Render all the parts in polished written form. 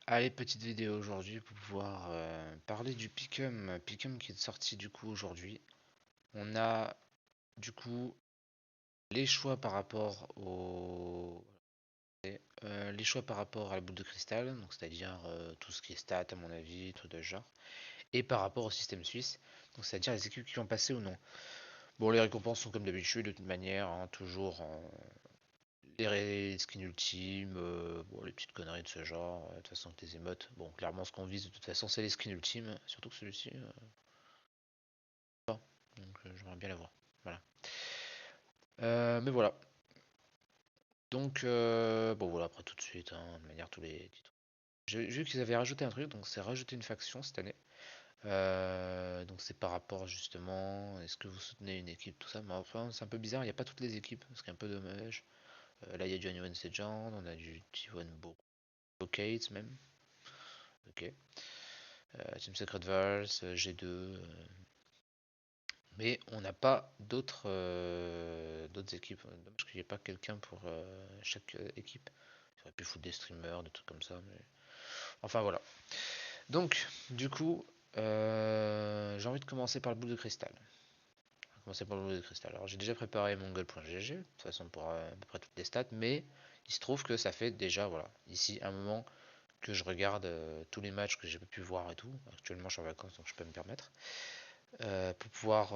Allez, petite vidéo aujourd'hui pour pouvoir parler du Pick'em qui est sorti du coup aujourd'hui. On a du coup les choix par rapport au les choix par rapport à la boule de cristal, donc c'est-à-dire tout ce qui est stats à mon avis, tout de ce genre, et par rapport au système suisse, donc c'est-à-dire les équipes qui vont passer ou non. Bon, les récompenses sont comme d'habitude de toute manière, hein, toujours les skins ultimes, bon, les petites conneries de ce genre, de toute façon que les émotes. Bon, clairement, ce qu'on vise de toute façon, c'est les skins ultimes, surtout que celui-ci, pas. Donc j'aimerais bien l'avoir. Voilà. Mais voilà. Donc, bon, voilà, après tout de suite, hein, de manière, tous les titres. J'ai vu qu'ils avaient rajouté un truc, donc c'est rajouter une faction cette année. Donc c'est par rapport justement, est-ce que vous soutenez une équipe, tout ça. Mais enfin, c'est un peu bizarre, il n'y a pas toutes les équipes, ce qui est un peu dommage. Là, il y a du Anyone's Legend, on a du T1 Bocate même. Ok. Team Secret Vals, G2, mais on n'a pas d'autres équipes. Dommage qu'il n'y ait pas quelqu'un pour chaque équipe. J'aurais pu foutre des streamers, des trucs comme ça, mais enfin voilà. Donc, du coup, j'ai envie de commencer par le boule de cristal. On va commencer par le boule de cristal. Alors, j'ai déjà préparé mon goal.gg, de toute façon pour à peu près toutes les stats, mais il se trouve que ça fait déjà, voilà, ici un moment que je regarde tous les matchs que j'ai pas pu voir et tout. Actuellement, je suis en vacances, donc je peux me permettre. Pour pouvoir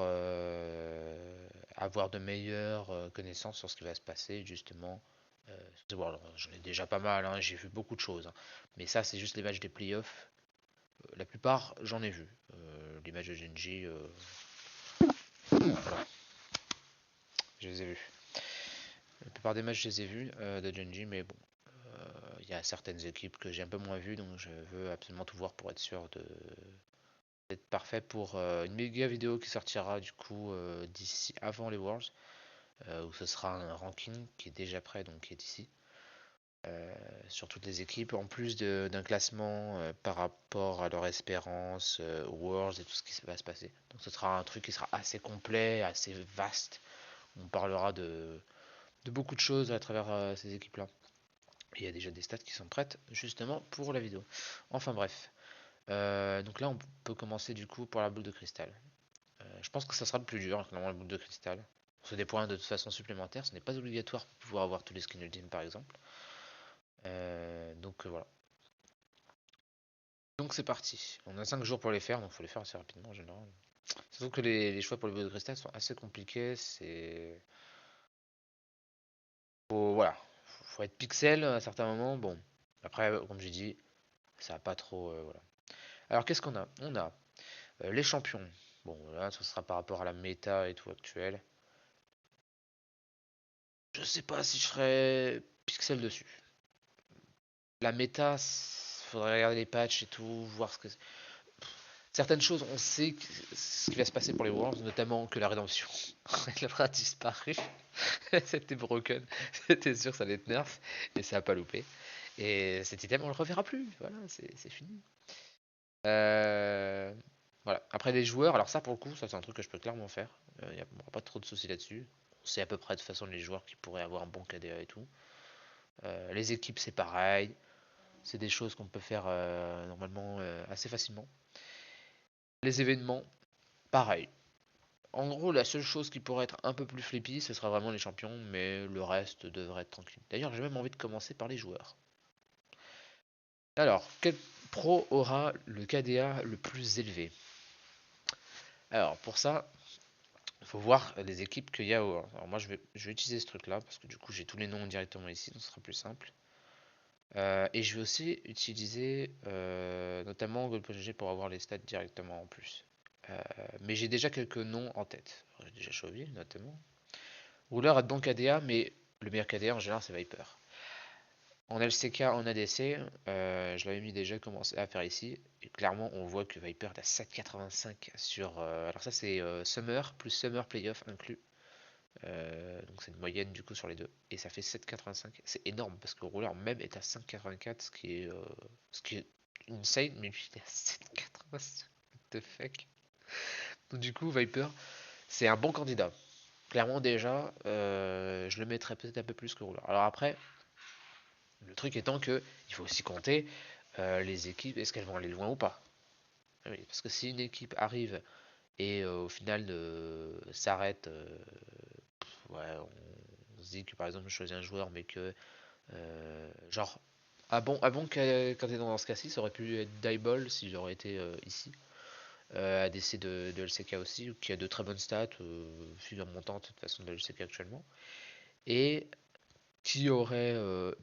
avoir de meilleures connaissances sur ce qui va se passer justement. Bon, alors, j'en ai déjà pas mal, hein, j'ai vu beaucoup de choses, hein. Mais ça, c'est juste les matchs des playoffs. La plupart, j'en ai vu. Les matchs de Genji, voilà, je les ai vus. La plupart des matchs, je les ai vus de Genji, mais bon, il y a certaines équipes que j'ai un peu moins vues, donc je veux absolument tout voir pour être sûr d'être parfait pour une méga vidéo qui sortira du coup d'ici avant les Worlds. Où ce sera un ranking qui est déjà prêt, donc qui est ici, sur toutes les équipes, en plus d'un classement par rapport à leur espérance, aux Worlds et tout ce qui va se passer. Donc ce sera un truc qui sera assez complet, assez vaste. On parlera de beaucoup de choses à travers ces équipes-là. Il y a déjà des stats qui sont prêtes justement pour la vidéo. Enfin bref. Donc là on peut commencer du coup pour la boule de cristal. Je pense que ça sera le plus dur, clairement la boule de cristal. C'est des points de toute façon supplémentaires, ce n'est pas obligatoire pour pouvoir avoir tous les skins ultimes par exemple. Donc voilà. Donc c'est parti. On a 5 jours pour les faire, donc il faut les faire assez rapidement en général. Surtout que les choix pour les boules de cristal sont assez compliqués. Voilà. Faut être pixel à certains moments. Bon. Après, comme j'ai dit, ça va pas trop. Voilà. Alors qu'est-ce qu'on a? On a les champions. Bon, là, ce sera par rapport à la méta et tout actuelle. Je sais pas si je ferai pixel dessus. La méta, faudrait regarder les patchs et tout, voir ce que certaines choses, on sait ce qui va se passer pour les Worlds, notamment que la rédemption, elle aura disparu. C'était broken, c'était sûr que ça allait être nerf, et ça a pas loupé. Et cet item, on le reverra plus, voilà, c'est fini. Euh, voilà. Après les joueurs, alors ça pour le coup, ça c'est un truc que je peux clairement faire. Il n'y aura pas trop de soucis là-dessus. On sait à peu près de toute façon les joueurs qui pourraient avoir un bon KDA et tout. Les équipes, c'est pareil. C'est des choses qu'on peut faire normalement assez facilement. Les événements, pareil. En gros, la seule chose qui pourrait être un peu plus flippy, ce sera vraiment les champions, mais le reste devrait être tranquille. D'ailleurs, j'ai même envie de commencer par les joueurs. Alors, quel pro aura le KDA le plus élevé? Alors, pour ça, il faut voir les équipes qu'il y a. Alors, moi, je vais utiliser ce truc-là, parce que du coup, j'ai tous les noms directement ici, donc ce sera plus simple. Et je vais aussi utiliser notamment Goal.gg pour avoir les stats directement en plus. Mais j'ai déjà quelques noms en tête. J'ai déjà Chovy notamment. Rouleur a de bons KDA, mais le meilleur KDA en général c'est Viper. En LCK, en ADC, je l'avais mis déjà commencé à faire ici. Et clairement, on voit que Viper est à 7,85 sur. Alors, ça, c'est Summer plus Summer Playoff inclus. Donc, c'est une moyenne du coup sur les deux. Et ça fait 7,85. C'est énorme parce que Rouleur même est à 5,84, ce qui est insane, mais lui il est à 7,85. What the fuck? Donc, du coup, Viper, c'est un bon candidat. Clairement, déjà, je le mettrais peut-être un peu plus que Rouleur. Alors, après, le truc étant que il faut aussi compter les équipes, est-ce qu'elles vont aller loin ou pas? Ah oui, parce que si une équipe arrive et au final s'arrête, ouais, on se dit que par exemple je choisis un joueur mais que genre quand t'es dans ce cas-ci, ça aurait pu être Dieball si j'aurais été ici. ADC de LCK aussi, qui a de très bonnes stats, figure montante de toute façon de LCK actuellement. Et qui aurait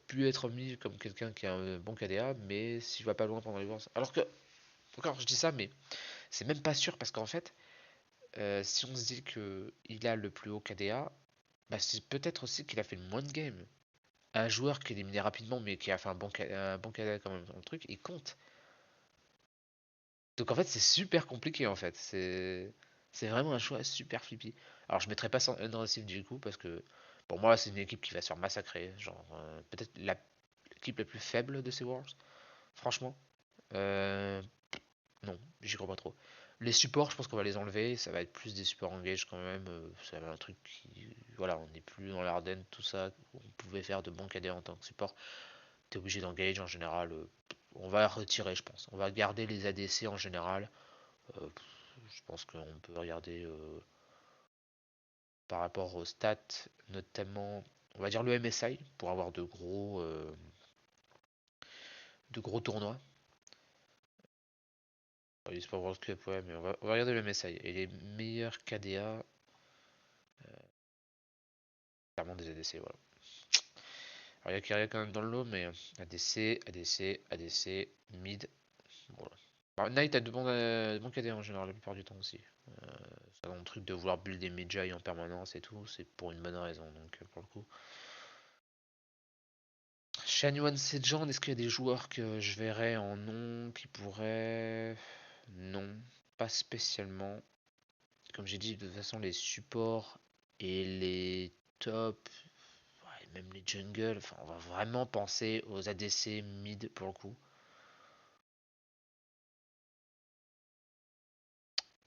pu être mis comme quelqu'un qui a un bon KDA, mais s'il va pas loin pendant les courses. Alors que, encore je dis ça, mais c'est même pas sûr parce qu'en fait, si on se dit que il a le plus haut KDA, bah c'est peut-être aussi qu'il a fait le moins de games. Un joueur qui est éliminé rapidement mais qui a fait un bon KDA quand même dans le truc, il compte. Donc en fait c'est super compliqué en fait. C'est vraiment un choix super flippy. Alors je mettrai pas sans Unreal du coup parce que pour moi c'est une équipe qui va se faire massacrer. Genre peut-être l'équipe la plus faible de ces Worlds. Franchement. Euh, non, j'y crois pas trop. Les supports, je pense qu'on va les enlever. Ça va être plus des supports engage quand même. Ça va être un truc qui. Voilà, on n'est plus dans l'Ardennes, tout ça. On pouvait faire de bons cadets en tant que support. T'es obligé d'engage en général. On va retirer, je pense. On va garder les ADC en général. Euh, je pense qu'on peut regarder par rapport aux stats, notamment, on va dire le MSI pour avoir de gros tournois. Oui, c'est pas World Cup, ouais, mais on va regarder le MSI. Et les meilleurs KDA, clairement des ADC, voilà. Alors il y a Kyria quand même dans le lot, mais ADC, ADC, ADC, mid, voilà. Alors, Knight a de bons KDA en général la plupart du temps aussi. Ça dans le truc de vouloir build des Magi en permanence et tout, c'est pour une bonne raison, donc pour le coup. Shanyon Sejan, est-ce qu'il y a des joueurs que je verrais en nom qui pourraient... Non, pas spécialement. Comme j'ai dit, de toute façon, les supports et les tops, ouais, même les jungles, enfin, on va vraiment penser aux ADC mid pour le coup.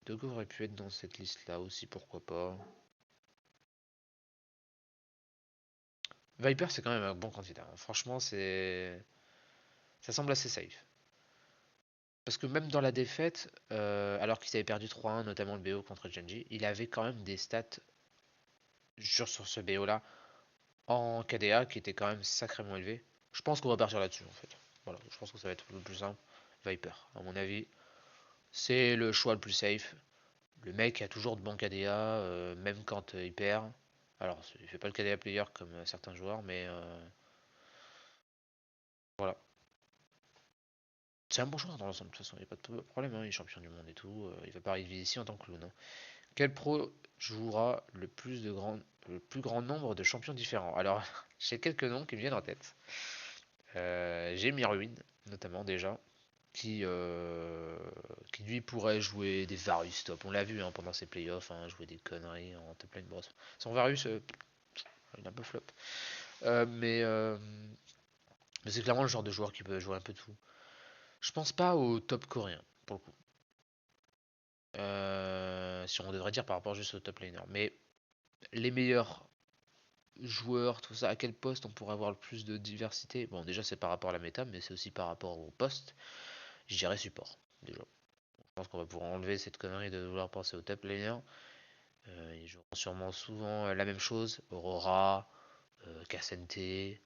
Dogo aurait pu être dans cette liste-là aussi, pourquoi pas. Viper, c'est quand même un bon candidat, hein. Franchement, ça semble assez safe. Parce que même dans la défaite, alors qu'ils avaient perdu 3-1, notamment le BO contre Genji, il avait quand même des stats sur ce BO-là en KDA qui était quand même sacrément élevé. Je pense qu'on va partir là-dessus en fait. Voilà, je pense que ça va être le plus simple. Viper, à mon avis, c'est le choix le plus safe. Le mec a toujours de bons KDA, même quand il perd. Alors, il fait pas le KDA player comme certains joueurs, mais voilà. C'est un bon joueur dans l'ensemble, de toute façon, il n'y a pas de problème, hein, il est champion du monde et tout. Il va pas arriver ici en tant que clown, hein. Quel pro jouera le plus grand nombre de champions différents? Alors, j'ai quelques noms qui me viennent en tête. J'ai Mirwin, notamment déjà, qui lui pourrait jouer des Varus top. On l'a vu hein, pendant ses playoffs, hein, jouer des conneries en top lane. Bon, son Varus, il est un peu flop. Mais c'est clairement le genre de joueur qui peut jouer un peu de tout. Je pense pas au top coréen, pour le coup. Si on devrait dire par rapport juste au top laner. Mais les meilleurs joueurs, tout ça, à quel poste on pourrait avoir le plus de diversité? Bon, déjà c'est par rapport à la méta, mais c'est aussi par rapport au poste. Je dirais support, déjà. Je pense qu'on va pouvoir enlever cette connerie de vouloir penser au top laner. Ils joueront sûrement souvent la même chose. Aurora, Cassente, euh,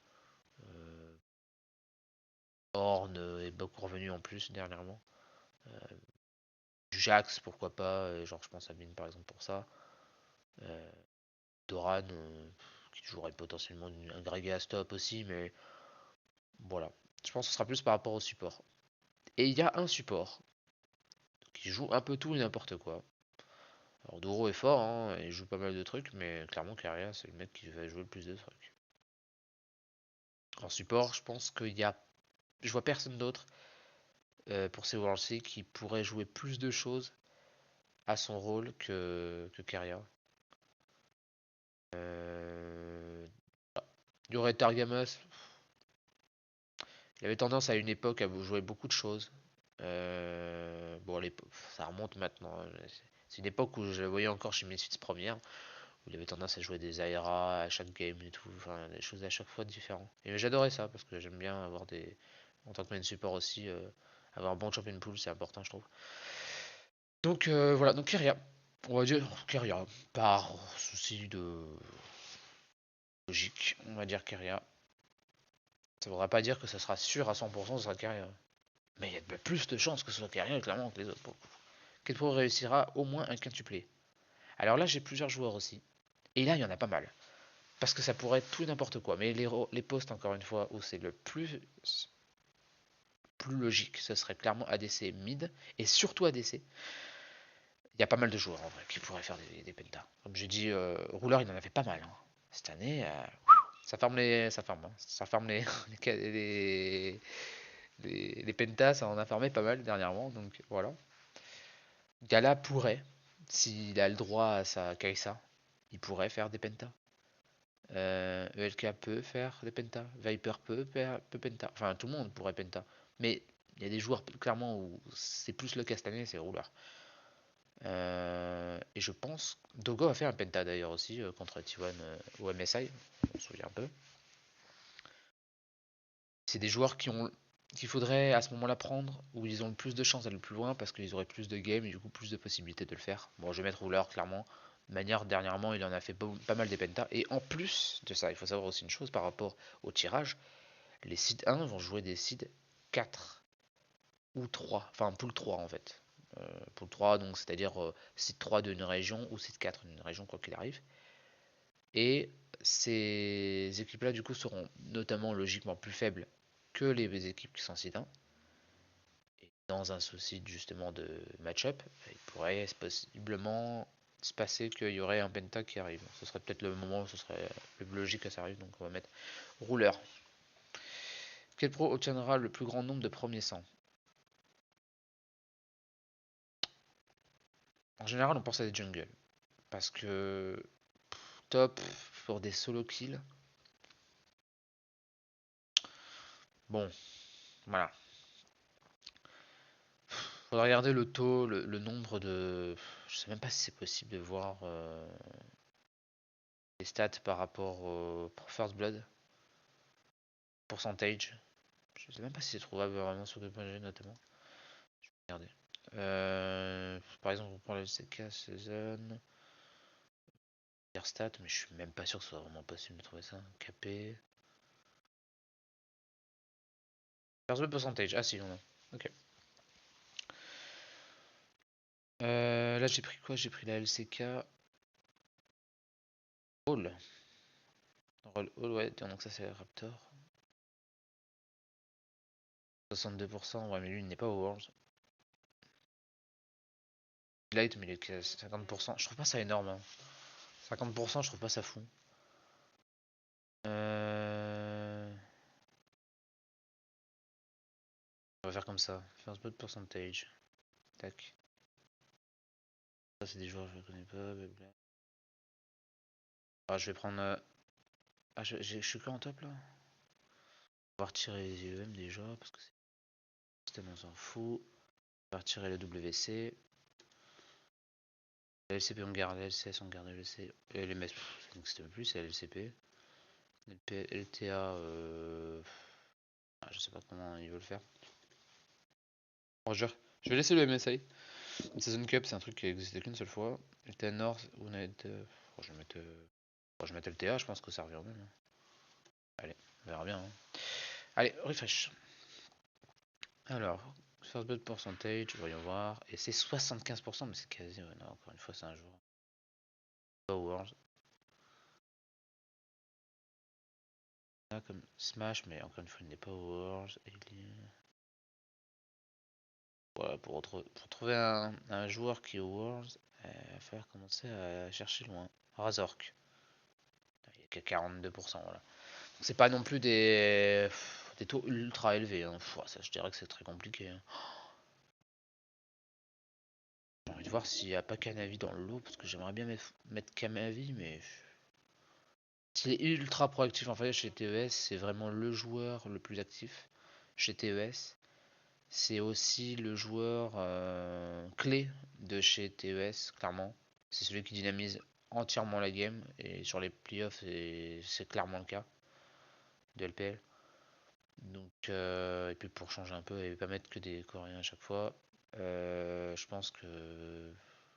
Ornn est beaucoup revenu en plus dernièrement. Jax, pourquoi pas. Genre, je pense à Mine par exemple pour ça. Euh, Doran, qui jouerait potentiellement un Gragas stop aussi, mais voilà. Je pense que ce sera plus par rapport au support. Et il y a un support qui joue un peu tout et n'importe quoi. Alors Doro est fort, hein, il joue pas mal de trucs, mais clairement Carrière c'est le mec qui va jouer le plus de trucs. En support, je pense qu'il y a. Je vois personne d'autre pour ces Worlds qui pourrait jouer plus de choses à son rôle que Carrière. Euh, Il y aurait Targamas, il avait tendance à une époque à jouer beaucoup de choses. Bon, ça remonte maintenant, hein. C'est une époque où je le voyais encore chez Misfits première, où il avait tendance à jouer des Aera à chaque game et tout, enfin des choses à chaque fois différentes. Et j'adorais ça parce que j'aime bien avoir En tant que main support aussi, avoir un bon champion pool, c'est important, je trouve. Donc voilà, donc Keria. On va dire Keria. Par souci de logique, on va dire Keria. Ça ne voudra pas dire que ça sera sûr à 100% que ce sera Keria. Mais il y a plus de chances que ce soit Keria clairement que les autres. Ketpro réussira au moins un quintuplé. Alors là, j'ai plusieurs joueurs aussi. Et là, il y en a pas mal. Parce que ça pourrait être tout et n'importe quoi. Mais les postes, encore une fois, où c'est le plus logique, ce serait clairement ADC mid. Et surtout ADC. Il y a pas mal de joueurs en vrai qui pourraient faire des pentas. Comme j'ai dit, Rouleur, il en a fait pas mal. Hein. Cette année, ça ferme les. Ça ferme. Hein. Ça ferme les pentas, ça en a fermé pas mal dernièrement. Donc voilà. Gala pourrait, s'il a le droit à sa Kaisa, il pourrait faire des pentas. ELK peut faire des pentas. Viper peut penta. Enfin, tout le monde pourrait penta. Mais il y a des joueurs clairement où c'est plus le cas cette année, c'est Rouleur. Et je pense Dogo a fait un penta d'ailleurs aussi contre T1 au MSI, on se souvient un peu. C'est des joueurs qu'il faudrait à ce moment-là prendre où ils ont le plus de chances d'aller le plus loin parce qu'ils auraient plus de games et du coup plus de possibilités de le faire. Bon, je vais mettre Ruler clairement. De manière, dernièrement, il en a fait pas mal des pentas. Et en plus de ça, il faut savoir aussi une chose par rapport au tirage. Les seed 1 vont jouer des seed 4 ou 3. Enfin, pool 3 en fait. Pool 3, donc c'est-à-dire seed 3 d'une région ou seed 4 d'une région, quoi qu'il arrive. Et ces équipes-là, du coup, seront notamment logiquement plus faibles que les équipes qui sont seed 1. Et dans un souci justement de match-up, il pourrait possiblement se passer qu'il y aurait un penta qui arrive. Ce serait peut-être le moment où ce serait le plus logique que ça arrive, donc on va mettre rouleur. Quel pro obtiendra le plus grand nombre de premiers 100? En général, on pense à des jungles. Parce que top pour des solo kills. Bon, voilà. Faudra regarder le taux, le nombre de. Je sais même pas si c'est possible de voir les stats par rapport au First Blood. Percentage. Je sais même pas si c'est trouvable vraiment sur 2.g notamment. Je vais regarder. Par exemple, on prend le LCK Season. Stat, mais je suis même pas sûr que ce soit vraiment possible de trouver ça. KP. First Blood Percentage. Ah si, on a. Ok. Là j'ai pris quoi? J'ai pris la LCK. Hall. Roll Hall, ouais, donc ça c'est Raptor. 62%, ouais, mais lui il n'est pas au Worlds. Light, mais il est 50%. Je trouve pas ça énorme. Hein. 50%, je trouve pas ça fou. On va faire comme ça. First blood percentage. Tac. Ça, c'est des joueurs que je connais pas. Blablabla. Ah, je vais prendre. Ah, je suis que en top là. On va retirer les IEM déjà, parce que c'est système, on s'en fout. On va retirer le WC. La LCP, on garde. La LCS, on garde. LC. Et les MES, ça n'existe plus, c'est la LCP. LTA, je sais pas comment ils veulent faire. Bon, je vais laisser le MSI. Season Cup, c'est un truc qui a existé qu'une seule fois. LTA North, United. Je vais mettre. Je vais mettre LTA, je pense que ça revient au même. Hein. Allez, on verra bien. Hein. Allez, refresh. Alors, first blood percentage, voyons voir. Et c'est 75%, mais c'est quasi. Ouais, non, encore une fois, c'est un jour. Powers. Là, comme Smash, mais encore une fois, il n'est pas Powers. Voilà, pour trouver un joueur qui est au Worlds, il va falloir commencer à chercher loin. Razork. Il n'y a qu'à 42%, voilà. C'est pas non plus des taux ultra élevés. Hein. Ça, je dirais que c'est très compliqué. Hein. J'ai envie de voir s'il n'y a pas Kanavi dans le lot, parce que j'aimerais bien mettre Kanavi, mais s'il est ultra proactif en fait chez TES, c'est vraiment le joueur le plus actif chez TES. C'est aussi le joueur clé de chez TES, clairement. C'est celui qui dynamise entièrement la game, et sur les playoffs, c'est clairement le cas de LPL. Donc, et puis pour changer un peu et pas mettre que des Coréens à chaque fois, je pense que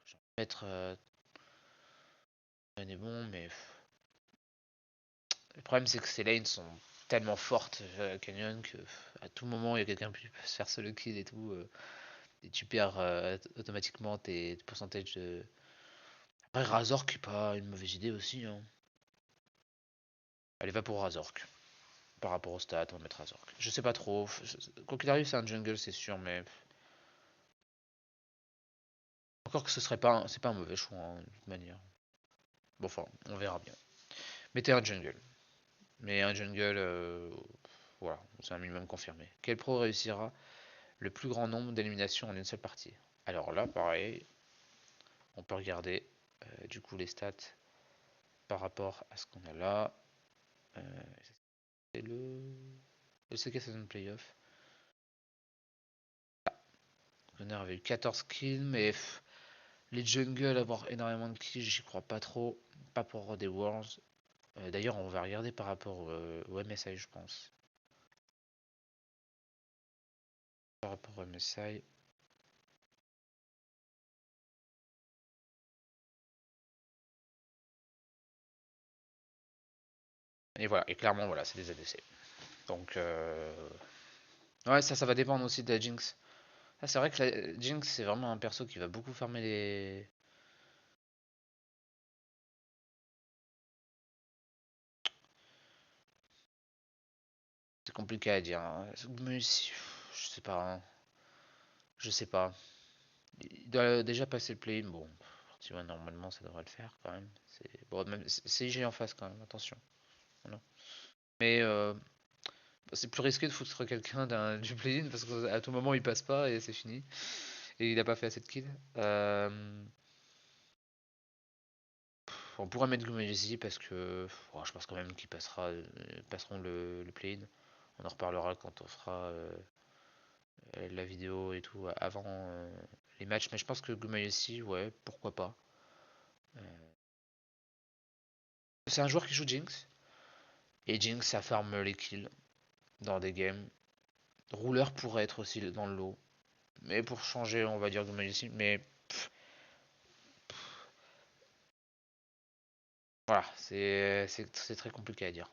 je vais mettre est bon, mais le problème c'est que ces lanes sont tellement fortes Canyon que à tout moment il y a quelqu'un qui peut se faire solo kill et tout, et tu perds automatiquement tes pourcentages de. Après Razork est pas une mauvaise idée aussi, hein. Allez, va pour Razork. Par rapport au stats, on va mettre Razork. Je sais pas trop. Quoi qu'il arrive, c'est un jungle, c'est sûr, mais encore que ce serait pas, c'est pas un mauvais choix, hein, de toute manière. Bon, enfin, on verra bien. Mettez un jungle. Mais un jungle, voilà, c'est un minimum confirmé. Quel pro réussira le plus grand nombre d'éliminations en une seule partie? Alors là, pareil, on peut regarder du coup les stats par rapport à ce qu'on a là. Euh, c'est le CK Season Playoff. Connor avait eu 14 kills, mais les jungles avoir énormément de kills, j'y crois pas trop. Pas pour des Worlds. D'ailleurs, on va regarder par rapport au MSI, je pense. Par rapport au MSI. Et voilà, et clairement, voilà, c'est des ADC. Donc, ouais, ça va dépendre aussi de la Jinx. Ah, c'est vrai que la Jinx, c'est vraiment un perso qui va beaucoup farmer les. C'est compliqué à dire, hein. Mais je sais pas, hein. Je sais pas. Il doit déjà passer le play-in. Bon, tu vois, normalement, ça devrait le faire quand même. Bon, même c'est IG en face quand même, attention. Voilà. Mais c'est plus risqué de foutre quelqu'un du play-in parce qu'à tout moment il passe pas et c'est fini. Et il a pas fait assez de kills. On pourrait mettre Gumayusi parce que je pense quand même qu'ils passeront le play-in. On en reparlera quand on fera la vidéo et tout avant les matchs. Mais je pense que Gumayusi, ouais, pourquoi pas. Euh, c'est un joueur qui joue Jinx. Et Jinx, ça farme les kills dans des games. Rouleur pourrait être aussi dans le lot. Mais pour changer, on va dire Gumayusi. Mais voilà, c'est très compliqué à dire.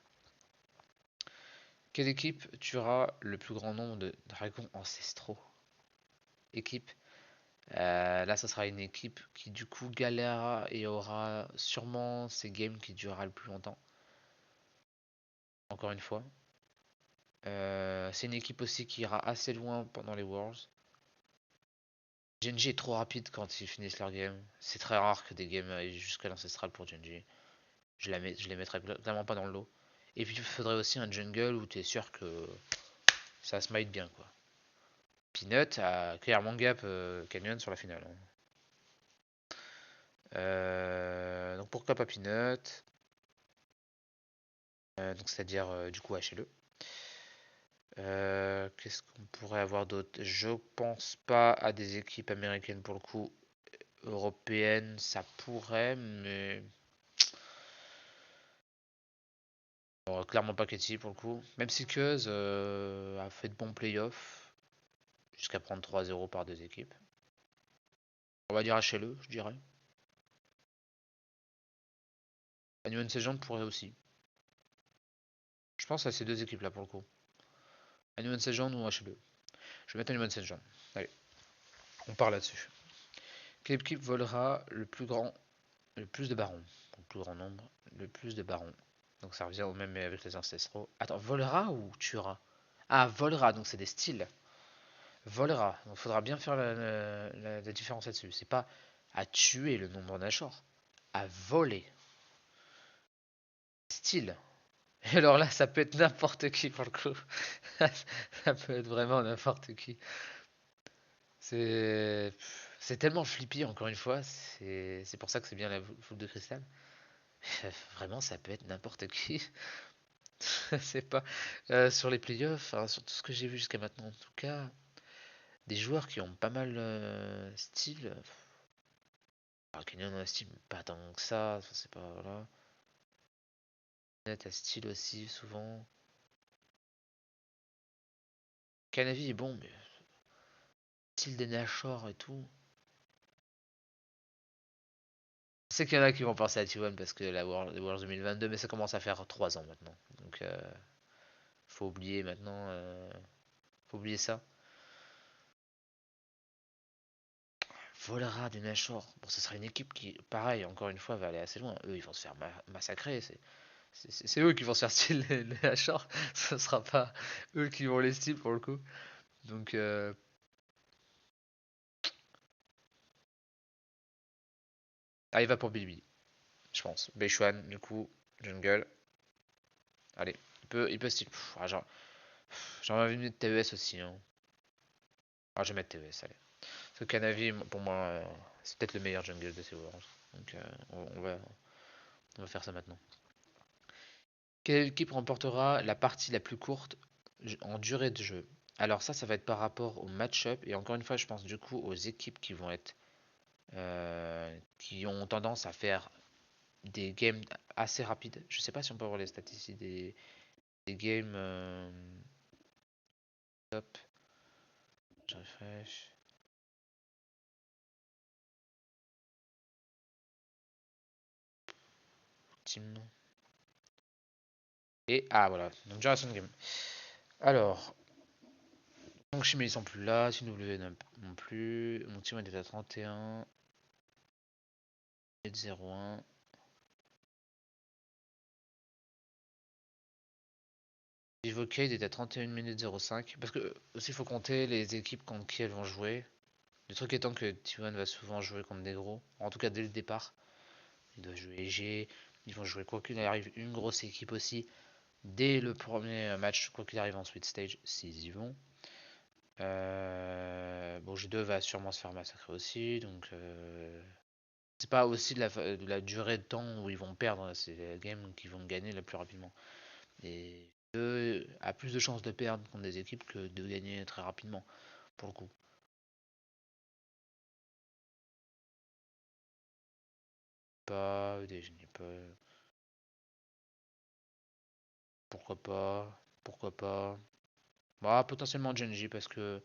Quelle équipe tuera le plus grand nombre de dragons ancestraux? Équipe. Là, ça sera une équipe qui du coup galérera et aura sûrement ces games qui durera le plus longtemps. Encore une fois. C'est une équipe aussi qui ira assez loin pendant les Worlds. Genji est trop rapide quand ils finissent leur game. C'est très rare que des games aillent jusqu'à l'ancestral pour Genji. Je les mettrais clairement pas dans le lot. Et puis il faudrait aussi un jungle où tu es sûr que ça smite bien quoi. Peanut a clairement gap Canyon sur la finale, hein. Donc pourquoi pas Peanut? Donc c'est-à-dire du coup HLE. Qu'est-ce qu'on pourrait avoir d'autre? Je pense pas à des équipes américaines pour le coup. Européennes, ça pourrait, mais bon, clairement pas Katie pour le coup. Même si Cuz a fait de bons playoffs, jusqu'à prendre 3-0 par deux équipes. On va dire HLE, je dirais. Annual Sejong pourrait aussi. Je pense à ces deux équipes là pour le coup. Annual Sejong ou HLE. Je vais mettre Annual Sejong. Allez, on part là-dessus. Quelle équipe volera le plus de barons? Le plus grand nombre, le plus de barons. Donc ça revient au même avec les ancestraux. Attends, volera ou tuera? Ah, volera, donc c'est des styles. Volera, donc faudra bien faire la différence là-dessus. C'est pas à tuer le nombre d'achats, à voler. Style. Et alors là, ça peut être n'importe qui pour le coup. Ça peut être vraiment n'importe qui. C'est c'est tellement flippy encore une fois. C'est pour ça que c'est bien la foule de cristal. Vraiment, ça peut être n'importe qui. C'est pas sur les playoffs, enfin, sur tout ce que j'ai vu jusqu'à maintenant en tout cas, des joueurs qui ont pas mal style. Alors Kenyon a un style pas tant que ça, c'est pas voilà. Net a style aussi souvent. Canavi est bon, mais style des Nashor et tout. Je sais qu'il y en a qui vont penser à T1 parce que la World 2022, mais ça commence à faire 3 ans maintenant. Donc, faut oublier maintenant. Faut oublier ça. Volera des Nashor. Bon, ce sera une équipe qui, pareil, encore une fois, va aller assez loin. Eux, ils vont se faire massacrer. C'est eux qui vont se faire style les Nashor. Ce sera pas eux qui vont les style pour le coup. Donc, il va pour Billy, je pense. Bechuan, du coup, Jungle. Allez, il peut style. J'en avais mis de TES aussi. Hein. Ah, je vais mettre TES, allez. Parce que Canavi, pour moi, c'est peut-être le meilleur jungle de ces Worlds. Donc, on va faire ça maintenant. Quelle équipe remportera la partie la plus courte en durée de jeu? Alors ça va être par rapport au match-up. Et encore une fois, je pense du coup aux équipes qui vont être... qui ont tendance à faire des games assez rapides. Je sais pas si on peut avoir les statistiques des games... top. Je refresh. Team. Et ah voilà, donc Generation Game. Alors, donc Chimé ils sont plus là, TW non plus. Mon team était à 31. 0-1. Vivocade est à 31 minutes 05. Parce que aussi il faut compter les équipes contre qui elles vont jouer. Le truc étant que T1 va souvent jouer contre des gros. En tout cas dès le départ. Il doit jouer EG. Ils vont jouer quoi qu'il arrive une grosse équipe aussi. Dès le premier match, quoi qu'il arrive en Sweet Stage, s'ils y vont. Bon, G2 va sûrement se faire massacrer aussi. Donc c'est pas aussi de la durée de temps où ils vont perdre. C'est les games qui vont gagner le plus rapidement. Et eux a plus de chances de perdre contre des équipes que de gagner très rapidement, pour le coup. Pas, je n'ai pas. Pourquoi pas? Pourquoi pas? Bah, potentiellement Genji, parce que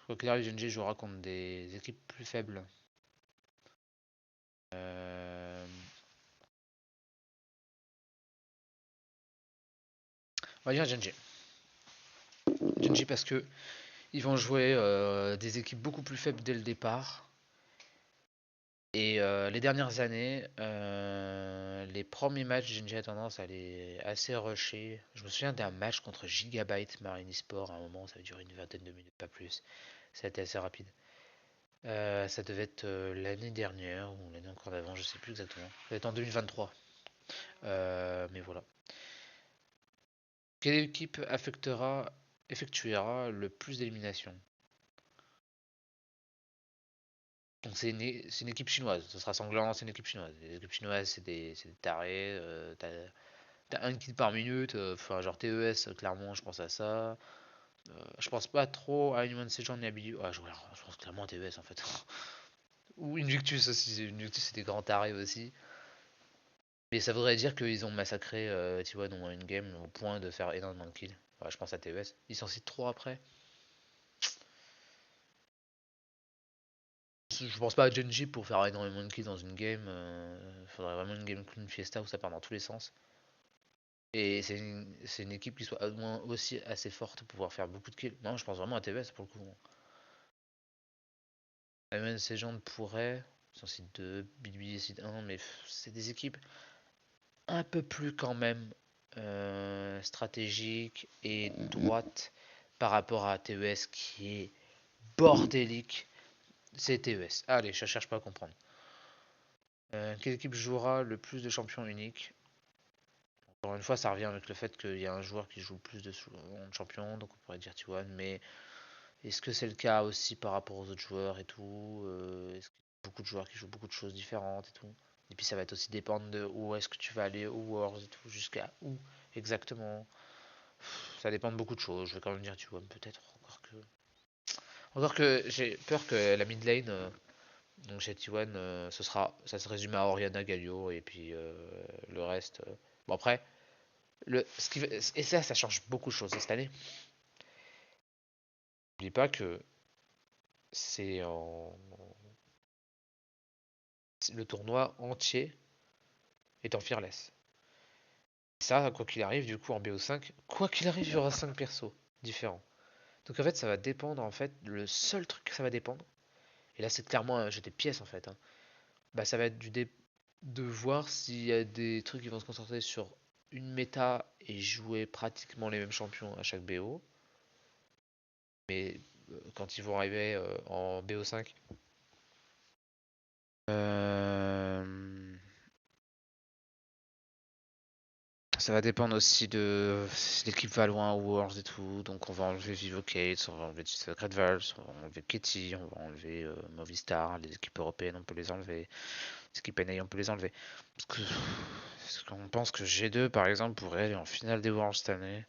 quoi qu'il arrive, Genji jouera contre des équipes plus faibles. Euh, On va dire Genji. Genji parce que ils vont jouer des équipes beaucoup plus faibles dès le départ. Et les dernières années, les premiers matchs, Genji a tendance à aller assez rusher. Je me souviens d'un match contre Gigabyte Marine Sport à un moment, ça a duré une vingtaine de minutes, pas plus. Ça a été assez rapide. Ça devait être l'année dernière ou l'année encore d'avant, je sais plus exactement. Ça devait être en 2023. Mais voilà. Quelle équipe effectuera le plus d'éliminations? Donc c'est une équipe chinoise, ce sera sanglant, c'est une équipe chinoise. Les équipes chinoises, c'est des tarés. T'as un kill par minute, enfin genre TES, clairement, je pense à ça. Je pense pas trop à Human Sejan ni à Billy. Ouais, je pense clairement à TES en fait. Ou Invictus aussi, Invictus c'est des grands tarés aussi. Mais ça voudrait dire qu'ils ont massacré T1 dans une game au point de faire énormément de kills. Ouais, je pense à TES. Ils s'en citent 3 après. Je pense pas à Genji pour faire énormément de kills dans une game. Faudrait vraiment une game clean fiesta où ça part dans tous les sens. Et c'est une équipe qui soit au moins aussi assez forte pour pouvoir faire beaucoup de kills. Non, je pense vraiment à TBS pour le coup. Même ces gens pourraient, sans site 2, Billy site 1, mais c'est des équipes un peu plus quand même stratégiques et droites par rapport à TES qui est bordélique. C'est TES. Allez, je cherche pas à comprendre. Quelle équipe jouera le plus de champions uniques? Encore une fois, ça revient avec le fait qu'il y a un joueur qui joue le plus de champions, donc on pourrait dire T1, mais est-ce que c'est le cas aussi par rapport aux autres joueurs et tout? Est-ce qu'il y a beaucoup de joueurs qui jouent beaucoup de choses différentes et tout? Et puis ça va aussi dépendre de où est-ce que tu vas aller, où Wars et tout, jusqu'à où exactement. Ça dépend de beaucoup de choses. Je vais quand même dire T1 peut-être encore que. Encore que j'ai peur que la mid lane, donc chez T1, ça se résume à Oriana Galio et puis le reste. Bon après, et ça change beaucoup de choses cette année. N'oublie pas que c'est en... le tournoi entier est en fearless. Ça, quoi qu'il arrive, du coup, en BO5, quoi qu'il arrive, il y aura 5 persos différents. Donc en fait, ça va dépendre, en fait, le seul truc que ça va dépendre, et là c'est clairement un jeu des pièces en fait, hein, bah ça va être de voir s'il y a des trucs qui vont se concentrer sur une méta et jouer pratiquement les mêmes champions à chaque BO, mais quand ils vont arriver en BO5, euh, ça va dépendre aussi de si l'équipe va loin au Worlds et tout, donc on va enlever Vivocate, on va enlever Secret Valve, on va enlever Ketty, on va enlever Movistar, les équipes européennes on peut les enlever, les équipes NA on peut les enlever. Parce qu'on pense que G2 par exemple pourrait aller en finale des Worlds cette année.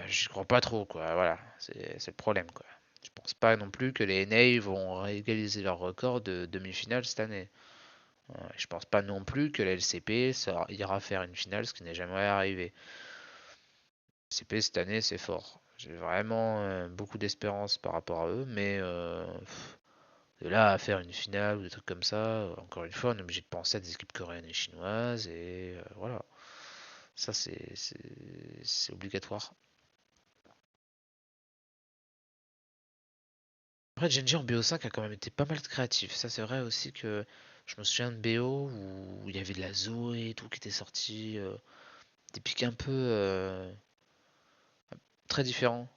J'y crois pas trop quoi, voilà, c'est le problème quoi. Je pense pas non plus que les NA vont réégaliser leur record de demi-finale cette année. Je pense pas non plus que la LCP ira faire une finale, ce qui n'est jamais arrivé. CP cette année c'est fort. J'ai vraiment beaucoup d'espérance par rapport à eux, mais de là à faire une finale ou des trucs comme ça, encore une fois, on est obligé de penser à des équipes coréennes et chinoises, et voilà. Ça c'est obligatoire. Après, Genji en BO5 a quand même été pas mal créatif. Ça c'est vrai aussi que je me souviens de BO où il y avait de la Zoé et tout qui était sorti. Des pics un peu très différents.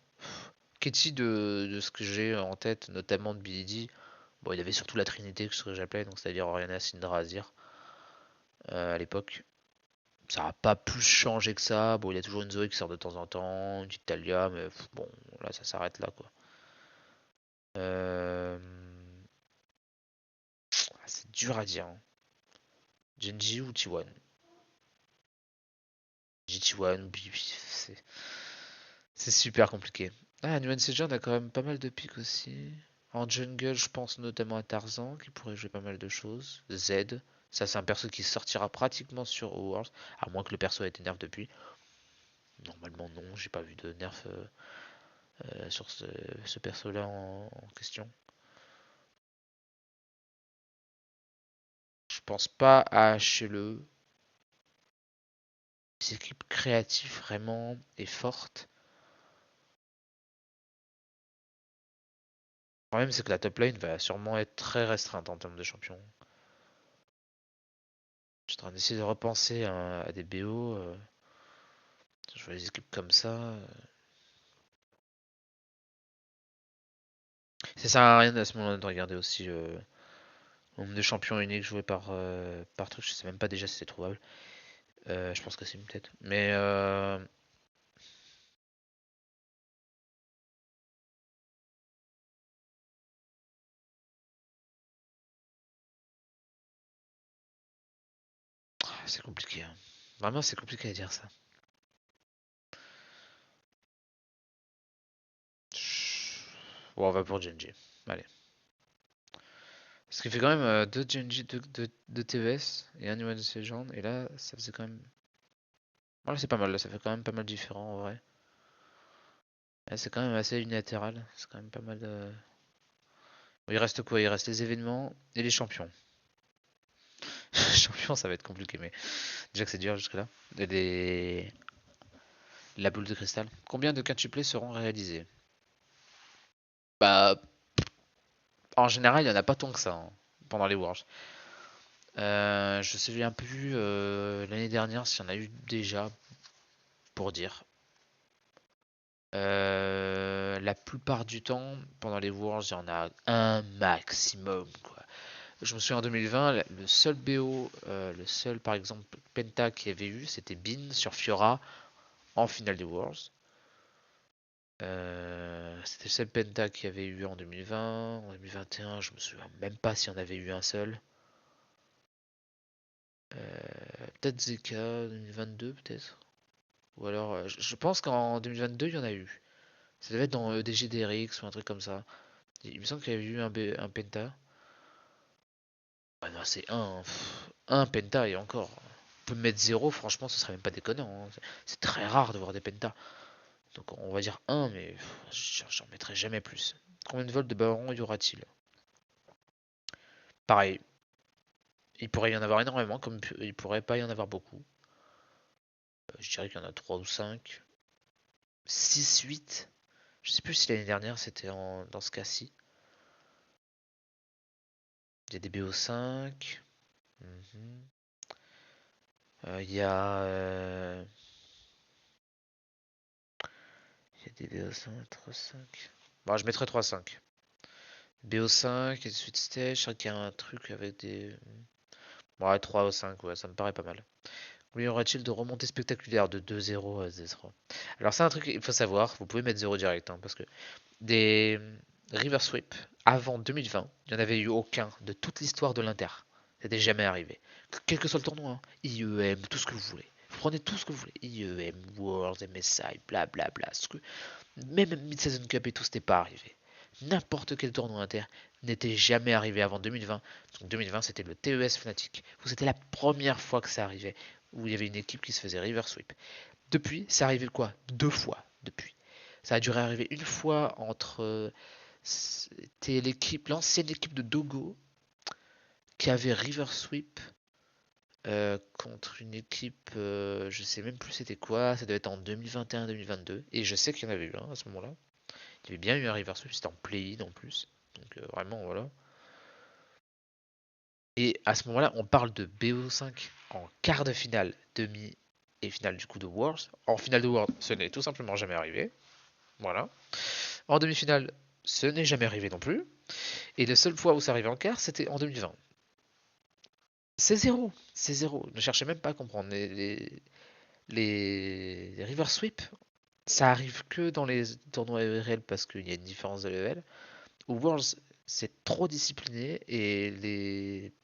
Ketty de ce que j'ai en tête, notamment de BD. Bon, il y avait surtout la Trinité, que ce que j'appelais, donc c'est-à-dire Oriana, Syndra, Azir, à l'époque. Ça n'a pas plus changé que ça. Bon, il y a toujours une Zoé qui sort de temps en temps, une petite Talia, mais bon, là, ça s'arrête là, quoi. Euh, c'est dur à dire, hein. Genji ou T1? Genji, T1 ou BB, c'est super compliqué. Ah, Nuance Legend a quand même pas mal de pics aussi. En jungle, je pense notamment à Tarzan qui pourrait jouer pas mal de choses. Z, ça c'est un perso qui sortira pratiquement sur Worlds, à moins que le perso ait été nerf depuis. Normalement non, j'ai pas vu de nerf sur ce perso-là en question. Je pense pas à HLE. Ces équipes créatives vraiment et fortes. Le problème c'est que la top lane va sûrement être très restreinte en termes de champions. Je suis en train d'essayer de repenser à des BO. Je vois des équipes comme ça. Ça sert à rien à ce moment-là de regarder aussi le nombre de champions uniques joués par truc. Je sais même pas déjà si c'est trouvable. Je pense que c'est peut-être. Mais c'est compliqué, hein. Vraiment, c'est compliqué à dire ça. Bon, on va pour Genji. Allez. Parce qu'il fait quand même 2 Genji, 2 TVS et un Nuance de ces gens. Et là, ça faisait quand même. Voilà, c'est pas mal. Là, ça fait quand même pas mal différent en vrai. Là, c'est quand même assez unilatéral. C'est quand même pas mal de. Il reste quoi? Il reste les événements et les champions. Champions, ça va être compliqué, mais déjà que c'est dur jusque-là. Les... La boule de cristal. Combien de quintuplés seront réalisés? Bah, en général, il n'y en a pas tant que ça hein, pendant les Worlds. Je sais un peu l'année dernière s'il y en a eu déjà, pour dire. La plupart du temps, pendant les Worlds, il y en a un maximum, quoi. Je me souviens en 2020, le seul BO, le seul par exemple Penta qui avait eu, c'était Bin sur Fiora en finale des Worlds. C'était le seul Penta qui avait eu en 2020. En 2021, je me souviens même pas s'il y en avait eu un seul. Peut-être Zeka 2022, peut-être. Ou alors, je pense qu'en 2022, il y en a eu. Ça devait être dans EDG DRX ou un truc comme ça. Il me semble qu'il y avait eu un Penta. Ah non, c'est un Penta et encore. On peut mettre zéro, franchement, ce serait même pas déconnant, hein. C'est très rare de voir des Pentas. Donc on va dire 1, mais j'en mettrai jamais plus. Combien de vols de ballon y aura-t-il? Pareil, il pourrait y en avoir énormément, comme il pourrait pas y en avoir beaucoup. Je dirais qu'il y en a 3 ou 5. 6, 8. Je sais plus si l'année dernière c'était dans ce cas-ci. Il y a des BO5. Mhm. Il y a. Il y a des BO5, 3-5. Bon, je mettrai 3-5. BO5 et suite stage, je crois qu'il y a un truc avec des. Ouais, 3 ou 5, ouais, ça me paraît pas mal. Combien y aura-t-il de remontées spectaculaires de 2-0 à 0? Alors, c'est un truc qu'il faut savoir, vous pouvez mettre 0 direct, hein, parce que des River Sweep avant 2020, il n'y en avait eu aucun de toute l'histoire de l'Inter. C'était jamais arrivé. Quel que soit le tournoi, hein, IEM, tout ce que vous voulez. Vous prenez tout ce que vous voulez. IEM, Worlds, MSI, blablabla. Même Mid-Season Cup et tout, c'était pas arrivé. N'importe quel tournoi inter n'était jamais arrivé avant 2020. Donc 2020, c'était le TES Fnatic, où c'était la première fois que ça arrivait, où il y avait une équipe qui se faisait River Sweep. Depuis, c'est arrivé quoi? 2 fois depuis. Ça a duré arriver une fois entre. C'était l'ancienne équipe de Dogo qui avait River Sweep contre une équipe, je sais même plus c'était quoi, ça devait être en 2021-2022, et je sais qu'il y en avait eu un à ce moment-là. Il y avait bien eu un River Sweep, c'était en play-in en plus, donc vraiment voilà. Et à ce moment-là, on parle de BO5 en quart de finale, demi et finale du coup de Worlds. En finale de Worlds, ce n'est tout simplement jamais arrivé. Voilà. En demi-finale, ce n'est jamais arrivé non plus. Et la seule fois où ça arrivait en quart, c'était en 2020. C'est zéro, c'est zéro. Ne cherchez même pas à comprendre. Les River Sweep, ça arrive que dans les tournois réels parce qu'il y a une différence de level. Au Worlds, c'est trop discipliné et les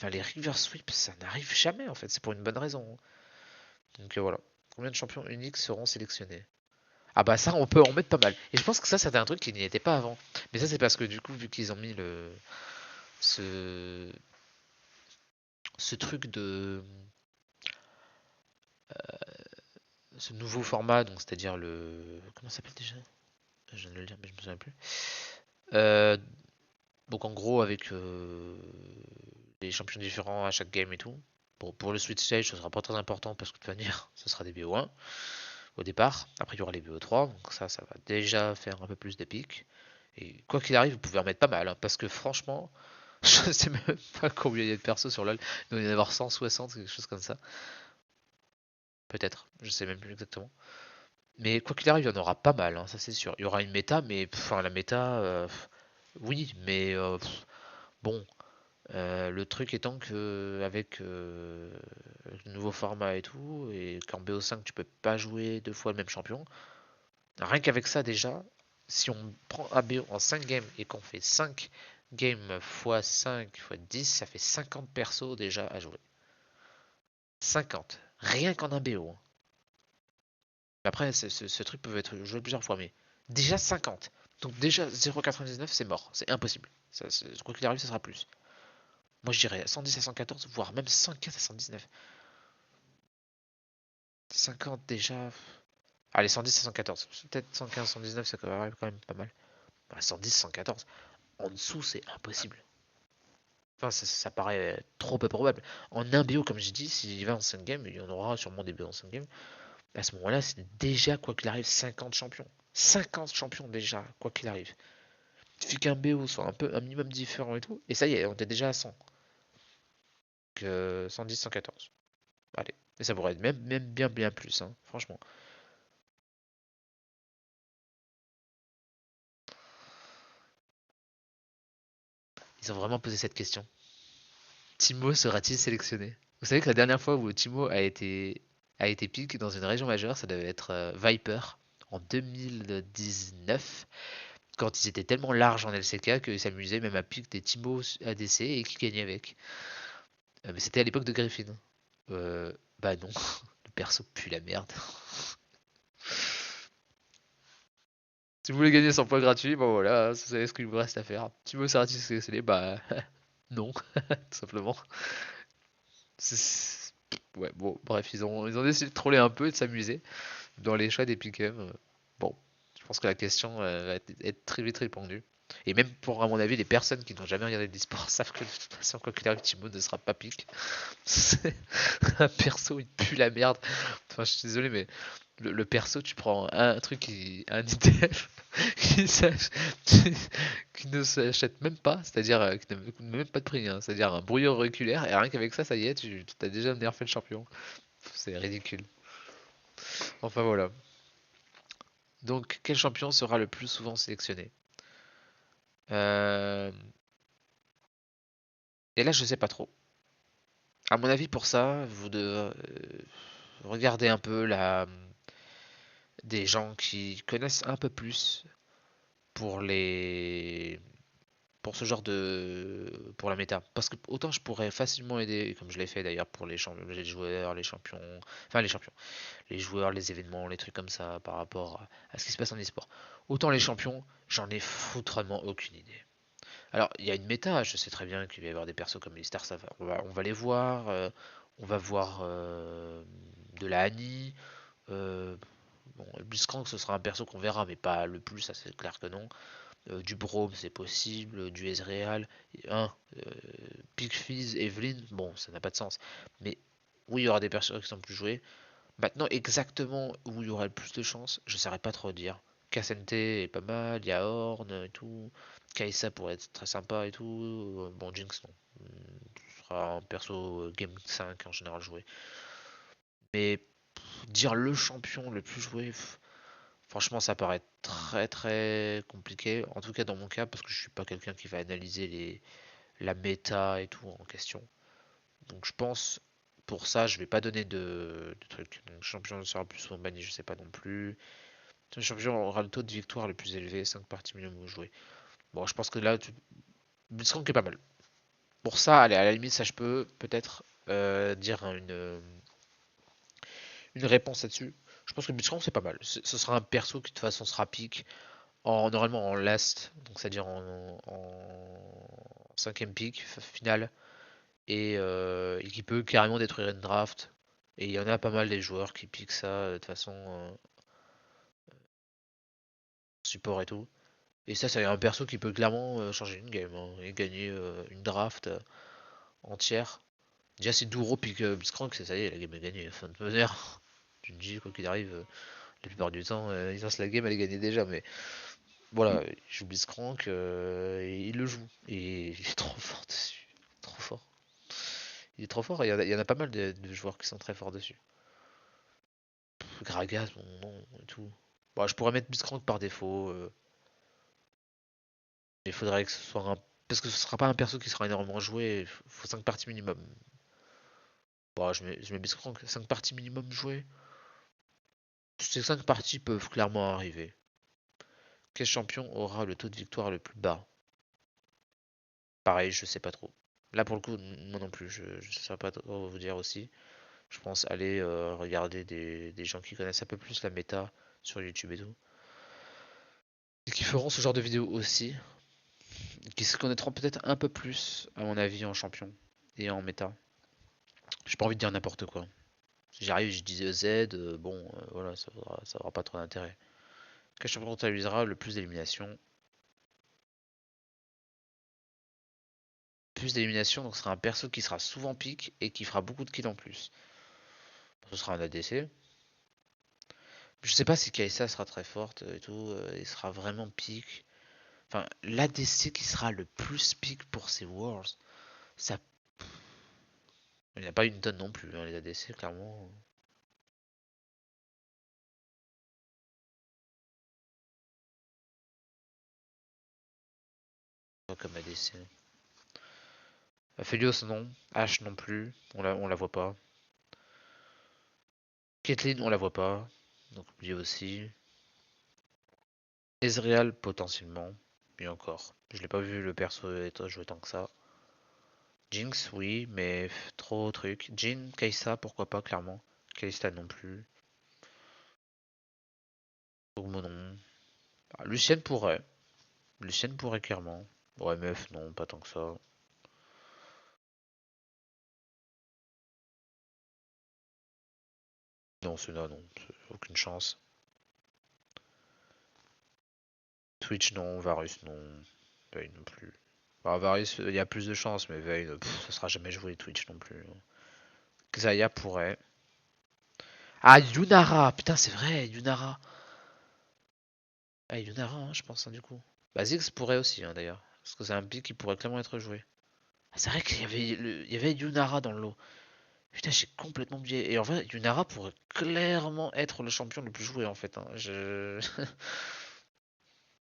River Sweep, ça n'arrive jamais en fait. C'est pour une bonne raison. Donc voilà. Combien de champions uniques seront sélectionnés? Ah bah ça, on peut en mettre pas mal. Et je pense que ça, c'était un truc qui n'y était pas avant. Mais ça, c'est parce que du coup, vu qu'ils ont mis ce, ce truc de ce nouveau format, donc c'est-à-dire comment ça s'appelle déjà? Je viens de le dire, mais je me souviens plus. Euh, donc en gros, avec des champions différents à chaque game et tout. Bon, pour le Switch Stage, ce sera pas très important parce que de toute manière, ce sera des BO1 au départ. Après, il y aura les BO3, donc ça va déjà faire un peu plus d'épique. Et quoi qu'il arrive, vous pouvez en mettre pas mal, hein, parce que franchement, je sais même pas combien il y a de persos sur LoL. Il doit y en avoir 160, quelque chose comme ça. Peut-être, je sais même plus exactement. Mais quoi qu'il arrive, il y en aura pas mal, hein, ça c'est sûr. Il y aura une méta, mais enfin la méta, oui, mais bon, le truc étant que avec le nouveau format et tout, et qu'en BO5 tu peux pas jouer 2 fois le même champion, rien qu'avec ça déjà, si on prend ABO en 5 games et qu'on fait 5 games x 5 x 10, ça fait 50 persos déjà à jouer. 50, rien qu'en un BO, hein. Après, ce truc peut être joué plusieurs fois, mais déjà 50. Donc déjà 0,99 c'est mort, c'est impossible. Quoi qu'il arrive, ça sera plus. Moi je dirais 110 à 114, voire même 115 à 119. 50 déjà. Allez, 110 à 114. Peut-être 115, 119, ça quand même pas mal. Bah, 110, 114. En dessous, c'est impossible. Enfin, ça paraît trop peu probable. En un BO, comme j'ai dit, s'il va en 5 games, il y en aura sûrement des BO en 5 games. À ce moment-là, c'est déjà, quoi qu'il arrive, 50 champions. 50 champions déjà, quoi qu'il arrive. Il suffit qu'un BO soit un minimum différent et tout, et ça y est, on est déjà à 100. Donc 110, 114. Allez. Et ça pourrait être même bien plus, hein, franchement. Ils ont vraiment posé cette question. Timo sera-t-il sélectionné? Vous savez que la dernière fois où Timo a été pick dans une région majeure, ça devait être Viper en 2019, quand ils étaient tellement larges en LCK qu'ils s'amusaient même à pick des Timo ADC et qui gagnaient avec. Mais c'était à l'époque de Griffin. Bah non, le perso pue la merde. Si vous voulez gagner 100 points gratuits, bon voilà, c'est ce qu'il vous reste à faire. Timo sera-t-il sélectionné? Bah non, tout simplement. Ouais, bon, bref, ils ont décidé de troller un peu et de s'amuser. dans les choix des pick'em. Bon, je pense que la question va être très vite répondue. Et même pour, à mon avis, les personnes qui n'ont jamais regardé d'e-sport savent que de toute façon, quoi qu'il arrive, Timo ne sera pas pick. C'est un perso, il pue la merde. Enfin, je suis désolé, mais le perso, tu prends un truc, un item qui, qui ne s'achète même pas, c'est-à-dire qui n'a même pas de prix, hein, c'est-à-dire un brouilleur auriculaire, et rien qu'avec ça, ça y est, tu as déjà nerfé le champion. C'est ridicule. Enfin voilà. Donc, quel champion sera le plus souvent sélectionné? Euh, Et là, je sais pas trop. À mon avis, pour ça, vous devez regarder un peu des gens qui connaissent un peu plus pour les pour ce genre pour la méta. Parce que autant je pourrais facilement aider, comme je l'ai fait d'ailleurs pour les joueurs, les champions, enfin les champions, les joueurs, les événements, les trucs comme ça par rapport à ce qui se passe en e-sport. Autant les champions, j'en ai foutrement aucune idée. Alors, il y a une méta, je sais très bien qu'il va y avoir des persos comme les stars, on va les voir, on va voir de la Annie, euh, bon, Blitzcrank ce sera un perso qu'on verra, mais pas le plus, ça c'est clair que non. Du Braum c'est possible, du Ezreal, hein, euh, Pigfizz, Evelyn, bon ça n'a pas de sens. Mais oui, il y aura des persos qui sont plus joués. Maintenant, exactement où il y aura le plus de chance, je ne saurais pas trop dire. Cassente est pas mal, il y a Horn et tout. Kaisa pourrait être très sympa et tout. Bon, Jinx, non. Ce sera un perso Game 5 en général joué. Mais dire le champion le plus joué, franchement, ça paraît très très compliqué. En tout cas, dans mon cas, parce que je suis pas quelqu'un qui va analyser la méta et tout en question. Donc, je pense, pour ça, je vais pas donner de trucs. Donc, champion sera plus souvent banni, je sais pas non plus. Le champion aura le taux de victoire le plus élevé, 5 parties minimum jouées. Bon, je pense que là, Blitzcrank est pas mal. Pour ça, allez, à la limite, ça je peux peut-être dire une réponse là-dessus. Je pense que Blitzcrank c'est pas mal. Ce sera un perso qui de toute façon sera pique normalement en last, donc c'est-à-dire en cinquième pick final, et qui peut carrément détruire une draft. Et il y en a pas mal des joueurs qui piquent ça de toute façon support et tout. Et ça, c'est un perso qui peut clairement changer une game hein, et gagner une draft entière. Déjà, si Douro pique Blitzcrank, ça y est, la game est gagnée. Enfin, de toute manière, tu te dis, quoi qu'il arrive, la plupart du temps, il lance la game, elle est gagnée déjà. Mais voilà, il joue Blitzcrank et il le joue. Et il est trop fort dessus. Trop fort. Il est trop fort et il y en a pas mal de joueurs qui sont très forts dessus. Gragas, bon, non, et tout. Bon, je pourrais mettre Blitzcrank par défaut. Il faudrait que ce soit un. Parce que ce sera pas un perso qui sera énormément joué. Il faut 5 parties minimum. Bon, je mets Blitzcrank. 5 parties minimum jouées. Ces 5 parties peuvent clairement arriver. Quel champion aura le taux de victoire le plus bas? Pareil, je sais pas trop. Là, pour le coup, moi non plus. Je ne saurais pas trop vous dire aussi. Je pense aller regarder des gens qui connaissent un peu plus la méta sur YouTube et tout. Et qui feront ce genre de vidéos aussi. Qui se connaîtront peut-être un peu plus, à mon avis, en champion et en méta. J'ai pas envie de dire n'importe quoi. Si j'arrive, je disais Z, bon, voilà, ça aura pas trop d'intérêt. Quel champion totalisera le plus d'éliminations? Plus d'éliminations, donc ce sera un perso qui sera souvent pique et qui fera beaucoup de kills en plus. Ce sera un ADC. Je sais pas si Kaisa sera très forte et tout, il sera vraiment pique. Enfin, l'ADC qui sera le plus pique pour ces Worlds, ça. Il n'y a pas une tonne non plus, hein, les ADC, clairement. Pas comme ADC. Aphelios non, Ashe non plus, on la voit pas. Caitlyn on la voit pas, donc oublié aussi. Ezreal potentiellement, mais encore. Je l'ai pas vu le perso être joué tant que ça. Jinx oui, mais trop truc. Jhin, Kai'Sa pourquoi pas clairement. Kalista non plus. Kog'Maw non. Ah, Lucienne pourrait. Lucienne pourrait clairement. Ouais meuf non, pas tant que ça. Non, Senna non. aucune chance. Twitch non, Varus non, Vayne non plus. Bah, Varus, il y a plus de chances, mais Vayne, ça sera jamais joué Twitch non plus. Xayah pourrait. Ah, Yunara! Putain, c'est vrai, Yunara. Ah, Yunara, hein, je pense, hein, du coup. Bah, Ziggs pourrait aussi, hein, d'ailleurs. Parce que c'est un pick qui pourrait clairement être joué. Ah, c'est vrai qu'il y avait, il y avait Yunara dans le lot. Putain, j'ai complètement oublié. Et en vrai, Yunara pourrait clairement être le champion le plus joué, en fait, hein.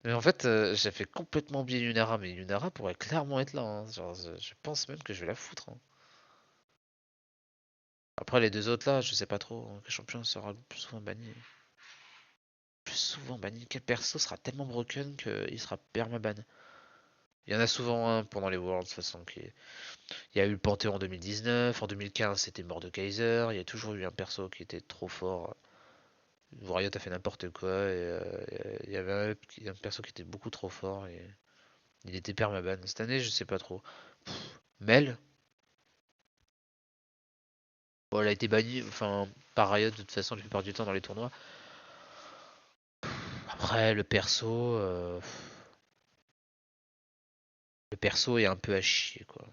Mais en fait, j'ai fait complètement oublier Yunara, mais Yunara pourrait clairement être là, hein. Genre, je pense même que je vais la foutre, hein. Après, les deux autres là, je sais pas trop, hein, quel champion sera le plus souvent banni. Plus souvent banni, quel perso sera tellement broken qu'il sera permaban. Il y en a souvent un pendant les Worlds, de toute façon. Il y a eu le Panthéon en 2019, en 2015 c'était Mordekaiser, il y a toujours eu un perso qui était trop fort. Riot a fait n'importe quoi, et il y avait un perso qui était beaucoup trop fort, et il était permaban. Cette année, je sais pas trop. Mel, bon, elle a été bannie, enfin, par Riot de toute façon la plupart du temps dans les tournois. Après, le perso est un peu à chier, quoi.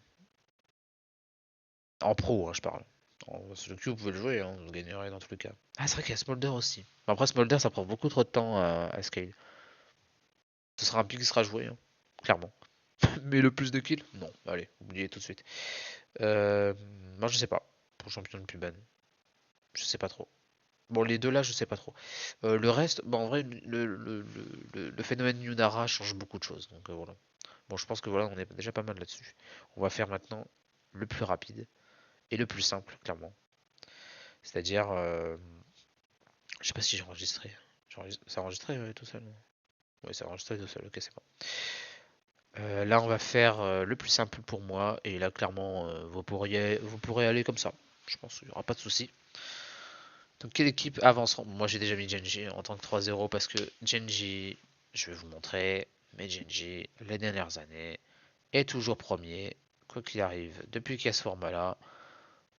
En pro, hein, je parle. Sur le cube, vous pouvez le jouer, hein, vous gagnerez dans tous les cas. Ah, c'est vrai qu'il y a Smolder aussi. Après, Smolder, ça prend beaucoup trop de temps à scale. Ce sera un pick qui sera joué, hein, clairement. Mais le plus de kills? Non, allez, oubliez tout de suite. Moi, je sais pas. Pour champion de plus ban. Je sais pas trop. Bon, les deux là, je sais pas trop. Le reste, bon, en vrai, le phénomène Yunara change beaucoup de choses. Donc voilà. Bon, je pense que voilà, on est déjà pas mal là-dessus. On va faire maintenant le plus rapide et le plus simple, clairement. C'est-à-dire, je sais pas si j'ai enregistré. Ça a enregistré tout seul. Ouais, ça a enregistré tout seul. Ok, c'est bon. Là, on va faire le plus simple pour moi. Et là, clairement, vous pourrez aller comme ça. Je pense qu'il n'y aura pas de souci. Donc, quelle équipe avancera? Moi, j'ai déjà mis Genji en tant que 3-0 parce que Genji, je vais vous montrer, mais Genji, les dernières années, est toujours premier, quoi qu'il arrive, depuis qu'il y a ce format-là,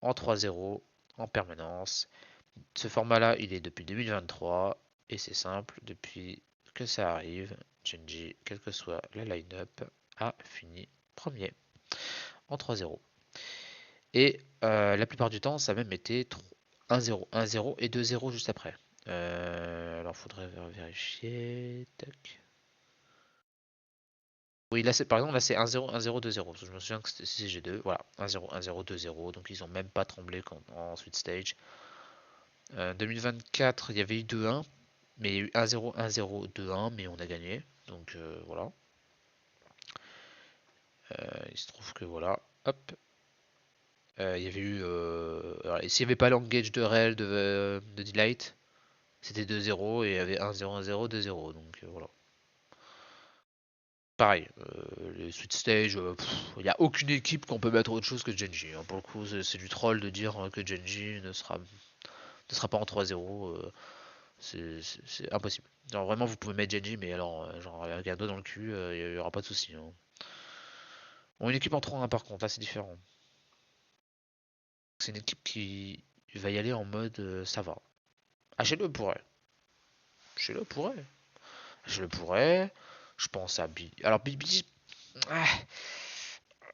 en 3-0, en permanence. Ce format-là, il est depuis 2023, et c'est simple, depuis que ça arrive, Genji, quelle que soit la line-up, a fini premier en 3-0. Et la plupart du temps, ça a même été 1-0, 1-0 et 2-0 juste après. Alors, faudrait vérifier. Tac. Oui, là, par exemple, là, c'est 1-0, 1-0, 2-0. Je me souviens que c'était CG2. Voilà, 1-0, 1-0, 2-0. Donc, ils ont même pas tremblé en suite stage. 2024, il y avait eu 2-1. Mais il y a eu 1-0, 1-0, 2-1. Mais on a gagné. Donc, voilà. Il se trouve que voilà. Hop. Il y avait eu. Et s'il n'y avait pas l'engage de Rel de Delight, c'était 2-0 et il y avait 1-0, 1-0, 2-0. Donc, voilà. Pareil, les sweet stage, il n'y a aucune équipe qu'on peut mettre autre chose que Genji, hein. Pour le coup, c'est du troll de dire que Genji ne sera pas en 3-0. C'est impossible. Alors vraiment, vous pouvez mettre Genji, mais alors, genre, avec un doigt dans le cul, il n'y aura pas de souci, hein. Bon, une équipe en 3-1 par contre, là c'est différent. C'est une équipe qui va y aller en mode ça va. HLE pourrait. HLE pourrait. HLE pourrait. Je pense à Billy. Alors Billy. Ah,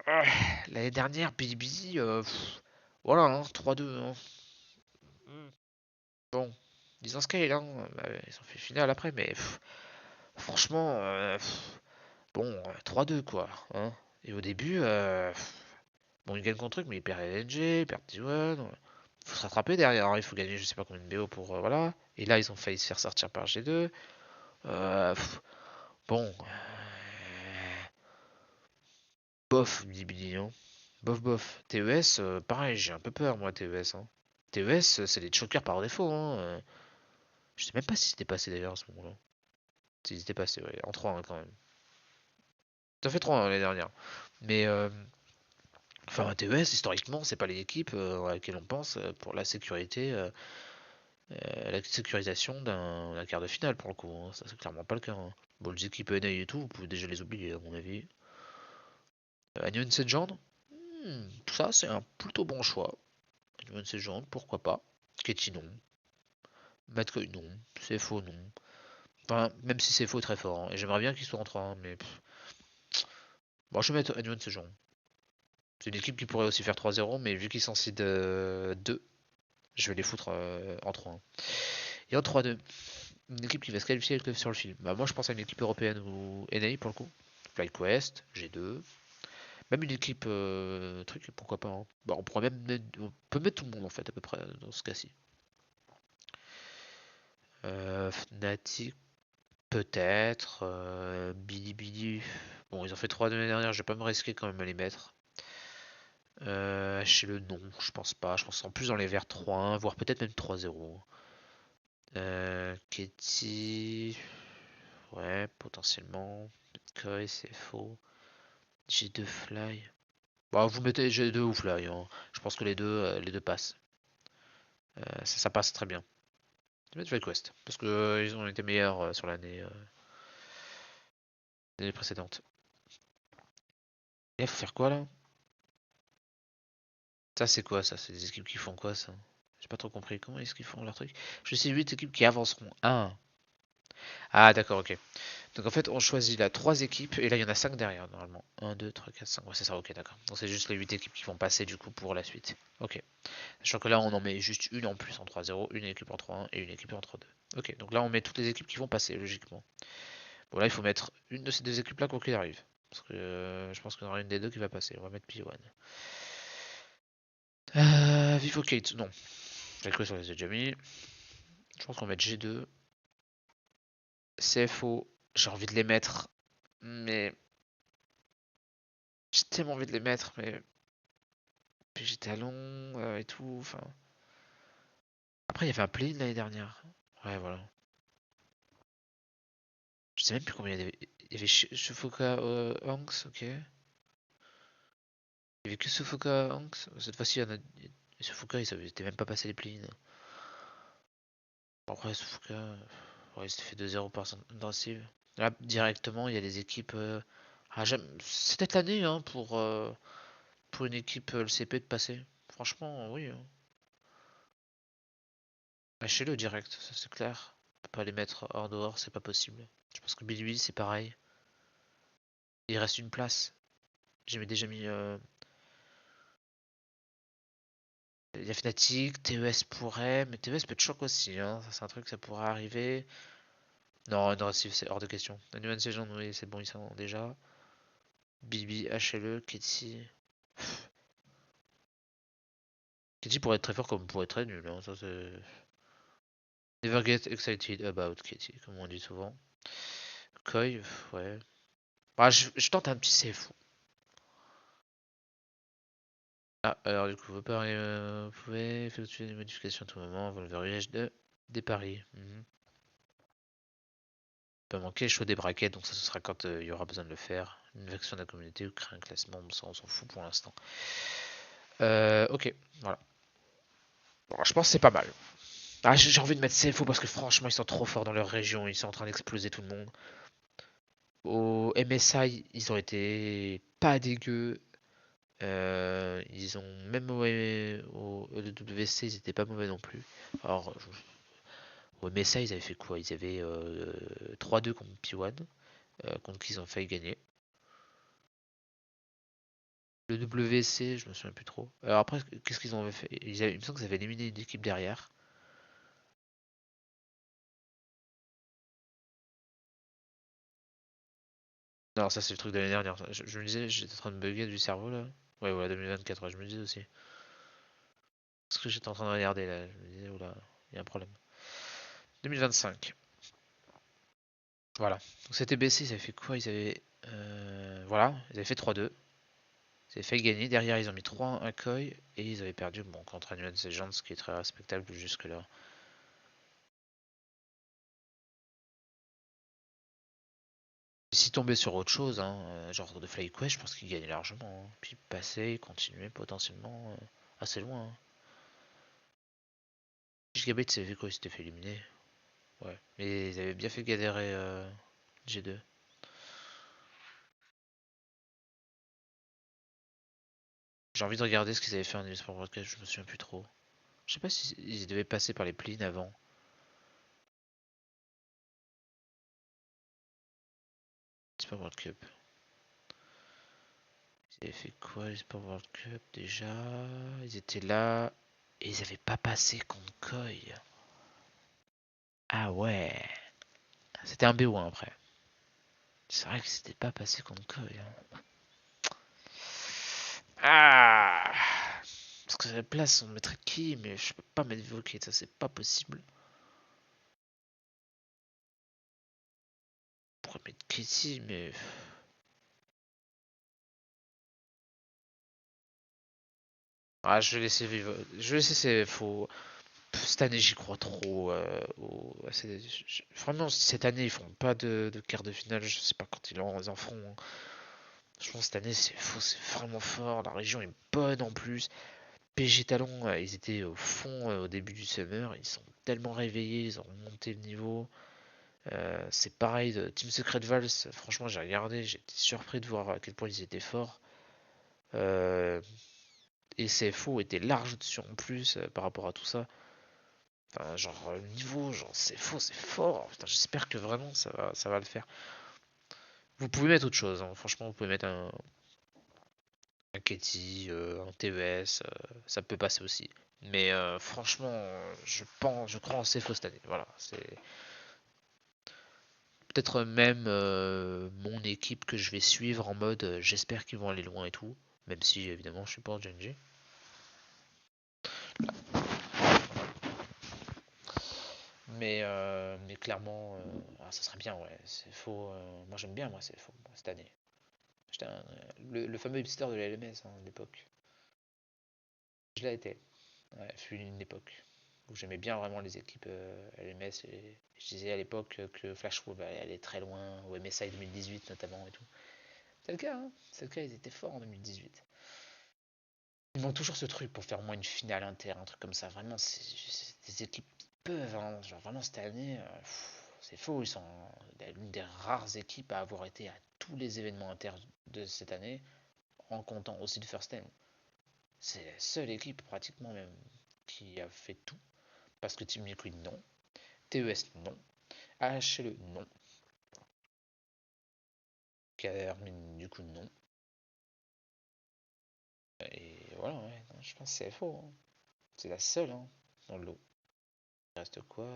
ah, l'année dernière, Billy, voilà, hein, 3-2, hein. Bon, ils ont scale, hein. Bah, ils ont fait finale après, mais franchement, bon, 3-2 quoi, hein. Et au début, bon, ils gagnent contre truc, mais ils perdent LNG, ils perdent T1. Faut se rattraper derrière, hein. Il faut gagner je sais pas combien de BO pour. Voilà. Et là, ils ont failli se faire sortir par G2. Bon, bof, Billy, hein. Bof, bof. TES, pareil, j'ai un peu peur, moi, TES, hein. TES, c'est des chokers par défaut, hein. Je sais même pas si c'était passé d'ailleurs à ce moment-là. S'ils étaient passés, ouais, en 3-1 quand même. Ça fait 3-1 l'année dernière. Mais, enfin, TES, historiquement, c'est pas les équipes à laquelle on pense pour la sécurité, la sécurisation d'un quart de finale, pour le coup, hein. Ça, c'est clairement pas le cas, hein. Bon, les équipes NA et tout, vous pouvez déjà les oublier, à mon avis. Anion Sejong, ça, c'est un plutôt bon choix. Anion Sejong, pourquoi pas. Ketty, non. Matkoy, non. C'est faux, non. Enfin, même si c'est faux, très fort, hein. Et j'aimerais bien qu'il soit en 3-1, mais... Bon, je vais mettre Adjoint ce genre. C'est une équipe qui pourrait aussi faire 3-0, mais vu qu'ils sont seed 2, je vais les foutre en 3-1. Et en 3-2, une équipe qui va se qualifier avec le sur le film. Bah, moi, je pense à une équipe européenne ou NA pour le coup. FlyQuest, G2. Même une équipe truc, pourquoi pas, hein. Bah, on pourrait même on peut mettre tout le monde en fait, à peu près, dans ce cas-ci. Fnatic, peut-être. Bilibili. Bon, ils ont fait 3 l'année dernière, je vais pas me risquer quand même à les mettre. Chez le non, je pense pas. Je pense en plus dans les verts 3-1, voire peut-être même 3-0. Ketty. Ouais, potentiellement. Koi, c'est faux. G2 Fly. Bah, vous mettez G2 ou Fly, hein. Je pense que les deux passent. Ça passe très bien. Je vais mettre FlyQuest. Parce que ils ont été meilleurs sur l'année précédente. Et faut faire quoi là? Ça, c'est quoi ça? C'est des équipes qui font quoi ça? J'ai pas trop compris. Comment est-ce qu'ils font leur truc? Je sais 8 équipes qui avanceront. Ah, d'accord, ok. Donc en fait, on choisit là 3 équipes et là il y en a 5 derrière normalement. 1, 2, 3, 4, 5. Ouais, c'est ça, ok, d'accord. Donc c'est juste les 8 équipes qui vont passer du coup pour la suite. Ok. Sachant que là on en met juste une en plus en 3-0, une équipe en 3-1 et une équipe en 3-2. Ok, donc là on met toutes les équipes qui vont passer logiquement. Bon, là il faut mettre une de ces deux équipes là quoi qu'il arrive. Parce que je pense qu'il y en aura une des deux qui va passer. On va mettre P1. Vivocate, non. J'ai cru sur les déjà mis. Je pense qu'on va mettre G2. CFO, j'ai envie de les mettre. Mais j'ai tellement envie de les mettre, mais PG Talon et tout. Enfin. Après, il y avait un play-in l'année dernière. Ouais, voilà. Je sais même plus combien il y avait. Il y avait Shufuka Hanks, ok. Il y avait que Sufuka Hanks. Cette fois-ci, il y en a. Sufuka, ils étaient même pas passé les play-in. Bon, après, Sufuka, ouais, il s'était fait 2-0 par intensive. Là, directement, il y a des équipes. C'est peut-être l'année hein, pour une équipe LCP de passer. Franchement, oui, hein. Lâchez-le direct, ça c'est clair. On peut pas les mettre hors dehors, c'est pas possible. Je pense que Billy c'est pareil. Il reste une place. J'ai déjà mis. Il y a Fnatic, TES pourrait, mais TES peut être choc aussi, hein. Ça, c'est un truc, ça pourrait arriver. Non, non, c'est hors de question. La Nuance Legend, oui, c'est bon, ils sont déjà. Bibi, HLE, Ketty. Ketty pourrait être très fort comme pourrait être très nul, hein. Ça, c'est... Never get excited about Ketty, comme on dit souvent. Koi, ouais. Bah, je tente un petit CFO. Ah, alors du coup, vous pouvez effectuer des modifications à tout moment, vous le verrouillage des paris. Peut manquer le choix des brackets, donc ça ce sera quand il y aura besoin de le faire. Une version de la communauté ou créer un classement, ça on s'en fout pour l'instant. Ok, voilà. Bon, je pense que c'est pas mal. Ah, j'ai envie de mettre CFO parce que franchement ils sont trop forts dans leur région, ils sont en train d'exploser tout le monde. Au MSI, ils ont été pas dégueux. Ils ont même au EWC, ils étaient pas mauvais non plus. Alors, au MSI, ils avaient fait quoi? Ils avaient 3-2 contre P1, contre qui ils ont failli gagner. Le WC, je me souviens plus trop. Alors après, qu'est-ce qu'ils ont fait? Il me semble qu'ils avaient éliminé une équipe derrière. Non, ça c'est le truc de l'année dernière. Je me disais, j'étais en train de bugger du cerveau là. Ouais, voilà, 2024, ouais, je me disais aussi. Parce que j'étais en train de regarder là. Je me disais, oula, il y a un problème. 2025. Voilà. Donc c'était BC, ils avaient fait quoi? Ils avaient. Voilà, ils avaient fait 3-2. Ils avaient failli gagner. Derrière, ils ont mis 3-1 à Koi. Et ils avaient perdu bon, contre Nuance Legends, ce qui est très respectable jusque-là. Si tombait sur autre chose, hein, genre de FlyQuest, je pense qu'il gagnait largement, hein. Puis passer, continuer potentiellement assez loin, hein. Gigabit, c'est fait quoi? Il s'était fait éliminer. Ouais. Mais ils avaient bien fait galérer G2. J'ai envie de regarder ce qu'ils avaient fait en eSport Broadcast, je me souviens plus trop. Je sais pas si ils devaient passer par les plines avant. l'eSport World Cup. Ils avaient fait quoi l'eSport World Cup déjà? Ils étaient là et ils avaient pas passé contre Koi. Ah ouais. C'était un BO1 après. C'est vrai que c'était pas passé contre Koi. Ah. Parce que la place, on mettrait qui? Mais je peux pas mettre Voket, ça c'est pas possible. On pourrait mettre Kitty, mais. Ah, je vais laisser vivre. Je vais laisser ces faux. Cette année, j'y crois trop. Vraiment, cette année, ils font pas de quart de finale. Je sais pas quand ils en feront, hein. Je pense que cette année, c'est faux, c'est vraiment fort. La région est bonne en plus. PG Talon, ils étaient au fond au début du summer. Ils sont tellement réveillés, ils ont remonté le niveau. C'est pareil de Team Secret Vals. Franchement, j'ai regardé, j'étais surpris de voir à quel point ils étaient forts. Euh, et CFO était large dessus en plus par rapport à tout ça. Enfin, genre, le niveau, genre, c'est faux, c'est fort. Putain, j'espère que vraiment ça va le faire. Vous pouvez mettre autre chose, hein. Franchement, vous pouvez mettre un Ketty, un TES, ça peut passer aussi. Mais franchement, je crois en CFO cette année. Voilà, c'est peut-être même mon équipe que je vais suivre en mode j'espère qu'ils vont aller loin et tout. Même si évidemment je supporte GNG. Mais clairement, ça serait bien, ouais. C'est faux. Moi j'aime bien, moi, c'est faux, cette année. J'étais le fameux hipster de la LMS à l'époque. Je l'ai été. Ouais, fut une époque où j'aimais bien vraiment les équipes LMS. Et je disais à l'époque que Flash Wolf allait très loin, au MSI 2018 notamment et tout. C'est le cas, hein. C'est le cas, ils étaient forts en 2018. Ils manque toujours ce truc pour faire au moins une finale inter, un truc comme ça. Vraiment, c'est des équipes qui peuvent, hein. Genre vraiment cette année, c'est faux. Ils sont l'une des rares équipes à avoir été à tous les événements inter de cette année, en comptant aussi le First Time. C'est la seule équipe pratiquement même qui a fait tout. Parce que Team Liquid non, TES non, AHLE non, Carmine du coup non. Et voilà, ouais, non, je pense que c'est faux, hein. C'est la seule, hein, dans le lot. Il reste quoi?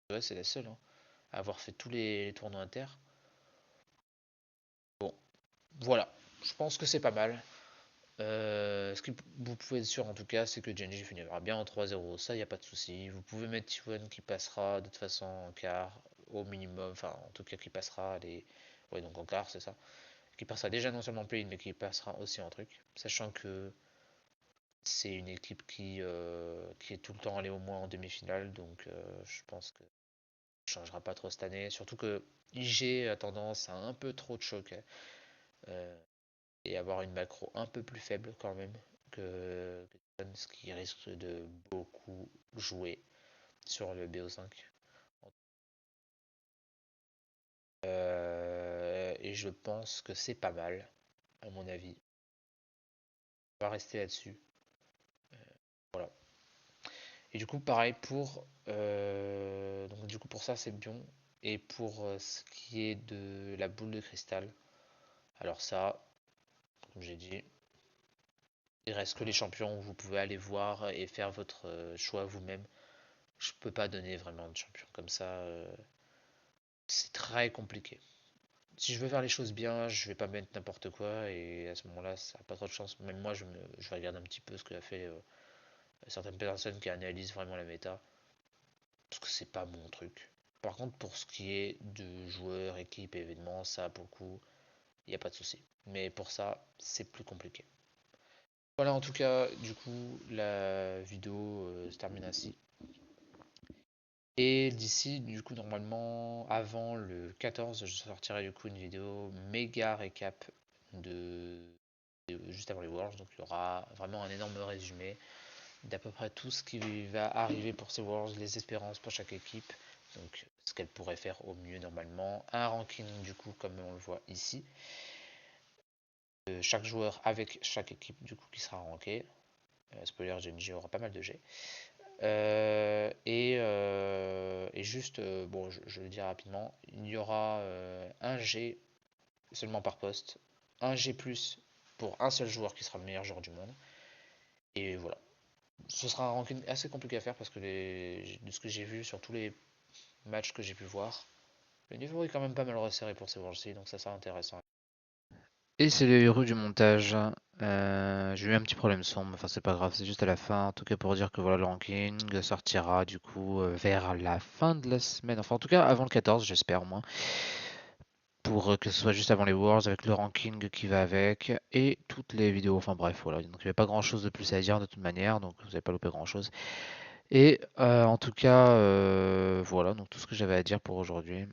Ouais, c'est la seule, hein, à avoir fait tous les tournois inter. Bon, voilà, je pense que c'est pas mal. Ce que vous pouvez être sûr en tout cas, c'est que Genji finira bien en 3-0, ça y a pas de souci. Vous pouvez mettre T1 qui passera de toute façon en quart au minimum, enfin en tout cas qui passera les. Ouais, donc en quart, c'est ça. Qui passera déjà non seulement en play mais qui passera aussi en truc. Sachant que c'est une équipe qui est tout le temps allée au moins en demi-finale, donc je pense que ça changera pas trop cette année. Surtout que IG a tendance à un peu trop de choc, euh, et avoir une macro un peu plus faible quand même que ce qui risque de beaucoup jouer sur le BO5. Et je pense que c'est pas mal, à mon avis. On va rester là-dessus. Voilà. Et du coup, pareil pour. Donc, du coup, pour ça, c'est bien. Et pour ce qui est de la boule de cristal, alors ça, comme j'ai dit, il reste que les champions où vous pouvez aller voir et faire votre choix vous-même. Je peux pas donner vraiment de champion comme ça. C'est très compliqué. Si je veux faire les choses bien, je vais pas mettre n'importe quoi et à ce moment-là, ça n'a pas trop de chance. Même moi, je regarde un petit peu ce que a fait certaines personnes qui analysent vraiment la méta, parce que c'est pas mon truc. Par contre, pour ce qui est de joueurs, équipes, événements, ça pour le coup, il n'y a pas de souci. Mais pour ça, c'est plus compliqué. Voilà, en tout cas, du coup, la vidéo se termine ainsi. Et d'ici, du coup, normalement, avant le 14, je sortirai du coup une vidéo méga récap de juste avant les Worlds. Donc il y aura vraiment un énorme résumé d'à peu près tout ce qui va arriver pour ces Worlds, les espérances pour chaque équipe, donc ce qu'elle pourrait faire au mieux normalement, un ranking du coup comme on le voit ici, de chaque joueur avec chaque équipe du coup qui sera ranké. Spoiler, GNG aura pas mal de G. Et juste, bon, je le dis rapidement, il y aura un G seulement par poste, un G plus pour un seul joueur qui sera le meilleur joueur du monde. Et voilà. Ce sera un ranking assez compliqué à faire parce que de ce que j'ai vu sur tous les matchs que j'ai pu voir, le niveau est quand même pas mal resserré pour ces Worlds, donc ça sera intéressant. Et c'est le héros du montage. J'ai eu un petit problème son, mais enfin c'est pas grave, c'est juste à la fin. En tout cas pour dire que voilà le ranking sortira du coup vers la fin de la semaine. Enfin en tout cas avant le 14 j'espère au moins. Pour que ce soit juste avant les Worlds avec le ranking qui va avec et toutes les vidéos. Enfin bref voilà. Donc il n'y avait pas grand chose de plus à dire de toute manière, donc vous n'avez pas loupé grand chose. Et en tout cas, voilà, donc tout ce que j'avais à dire pour aujourd'hui.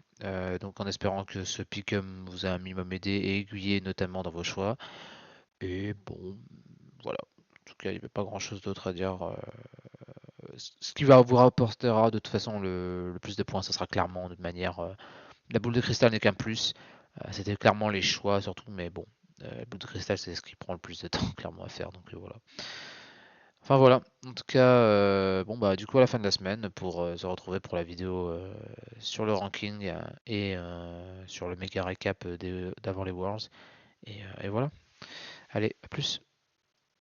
Donc en espérant que ce pick'em vous a un minimum aidé et aiguillé notamment dans vos choix. Et bon, voilà. En tout cas, il n'y avait pas grand chose d'autre à dire. Ce qui va vous rapportera de toute façon le plus de points, ce sera clairement de manière. La boule de cristal n'est qu'un plus. C'était clairement les choix surtout, mais bon, la boule de cristal c'est ce qui prend le plus de temps clairement à faire. Donc voilà. Enfin voilà, en tout cas, bon bah du coup à la fin de la semaine pour se retrouver pour la vidéo sur le ranking et sur le méga récap d'avant les Worlds. Et voilà, allez, à plus.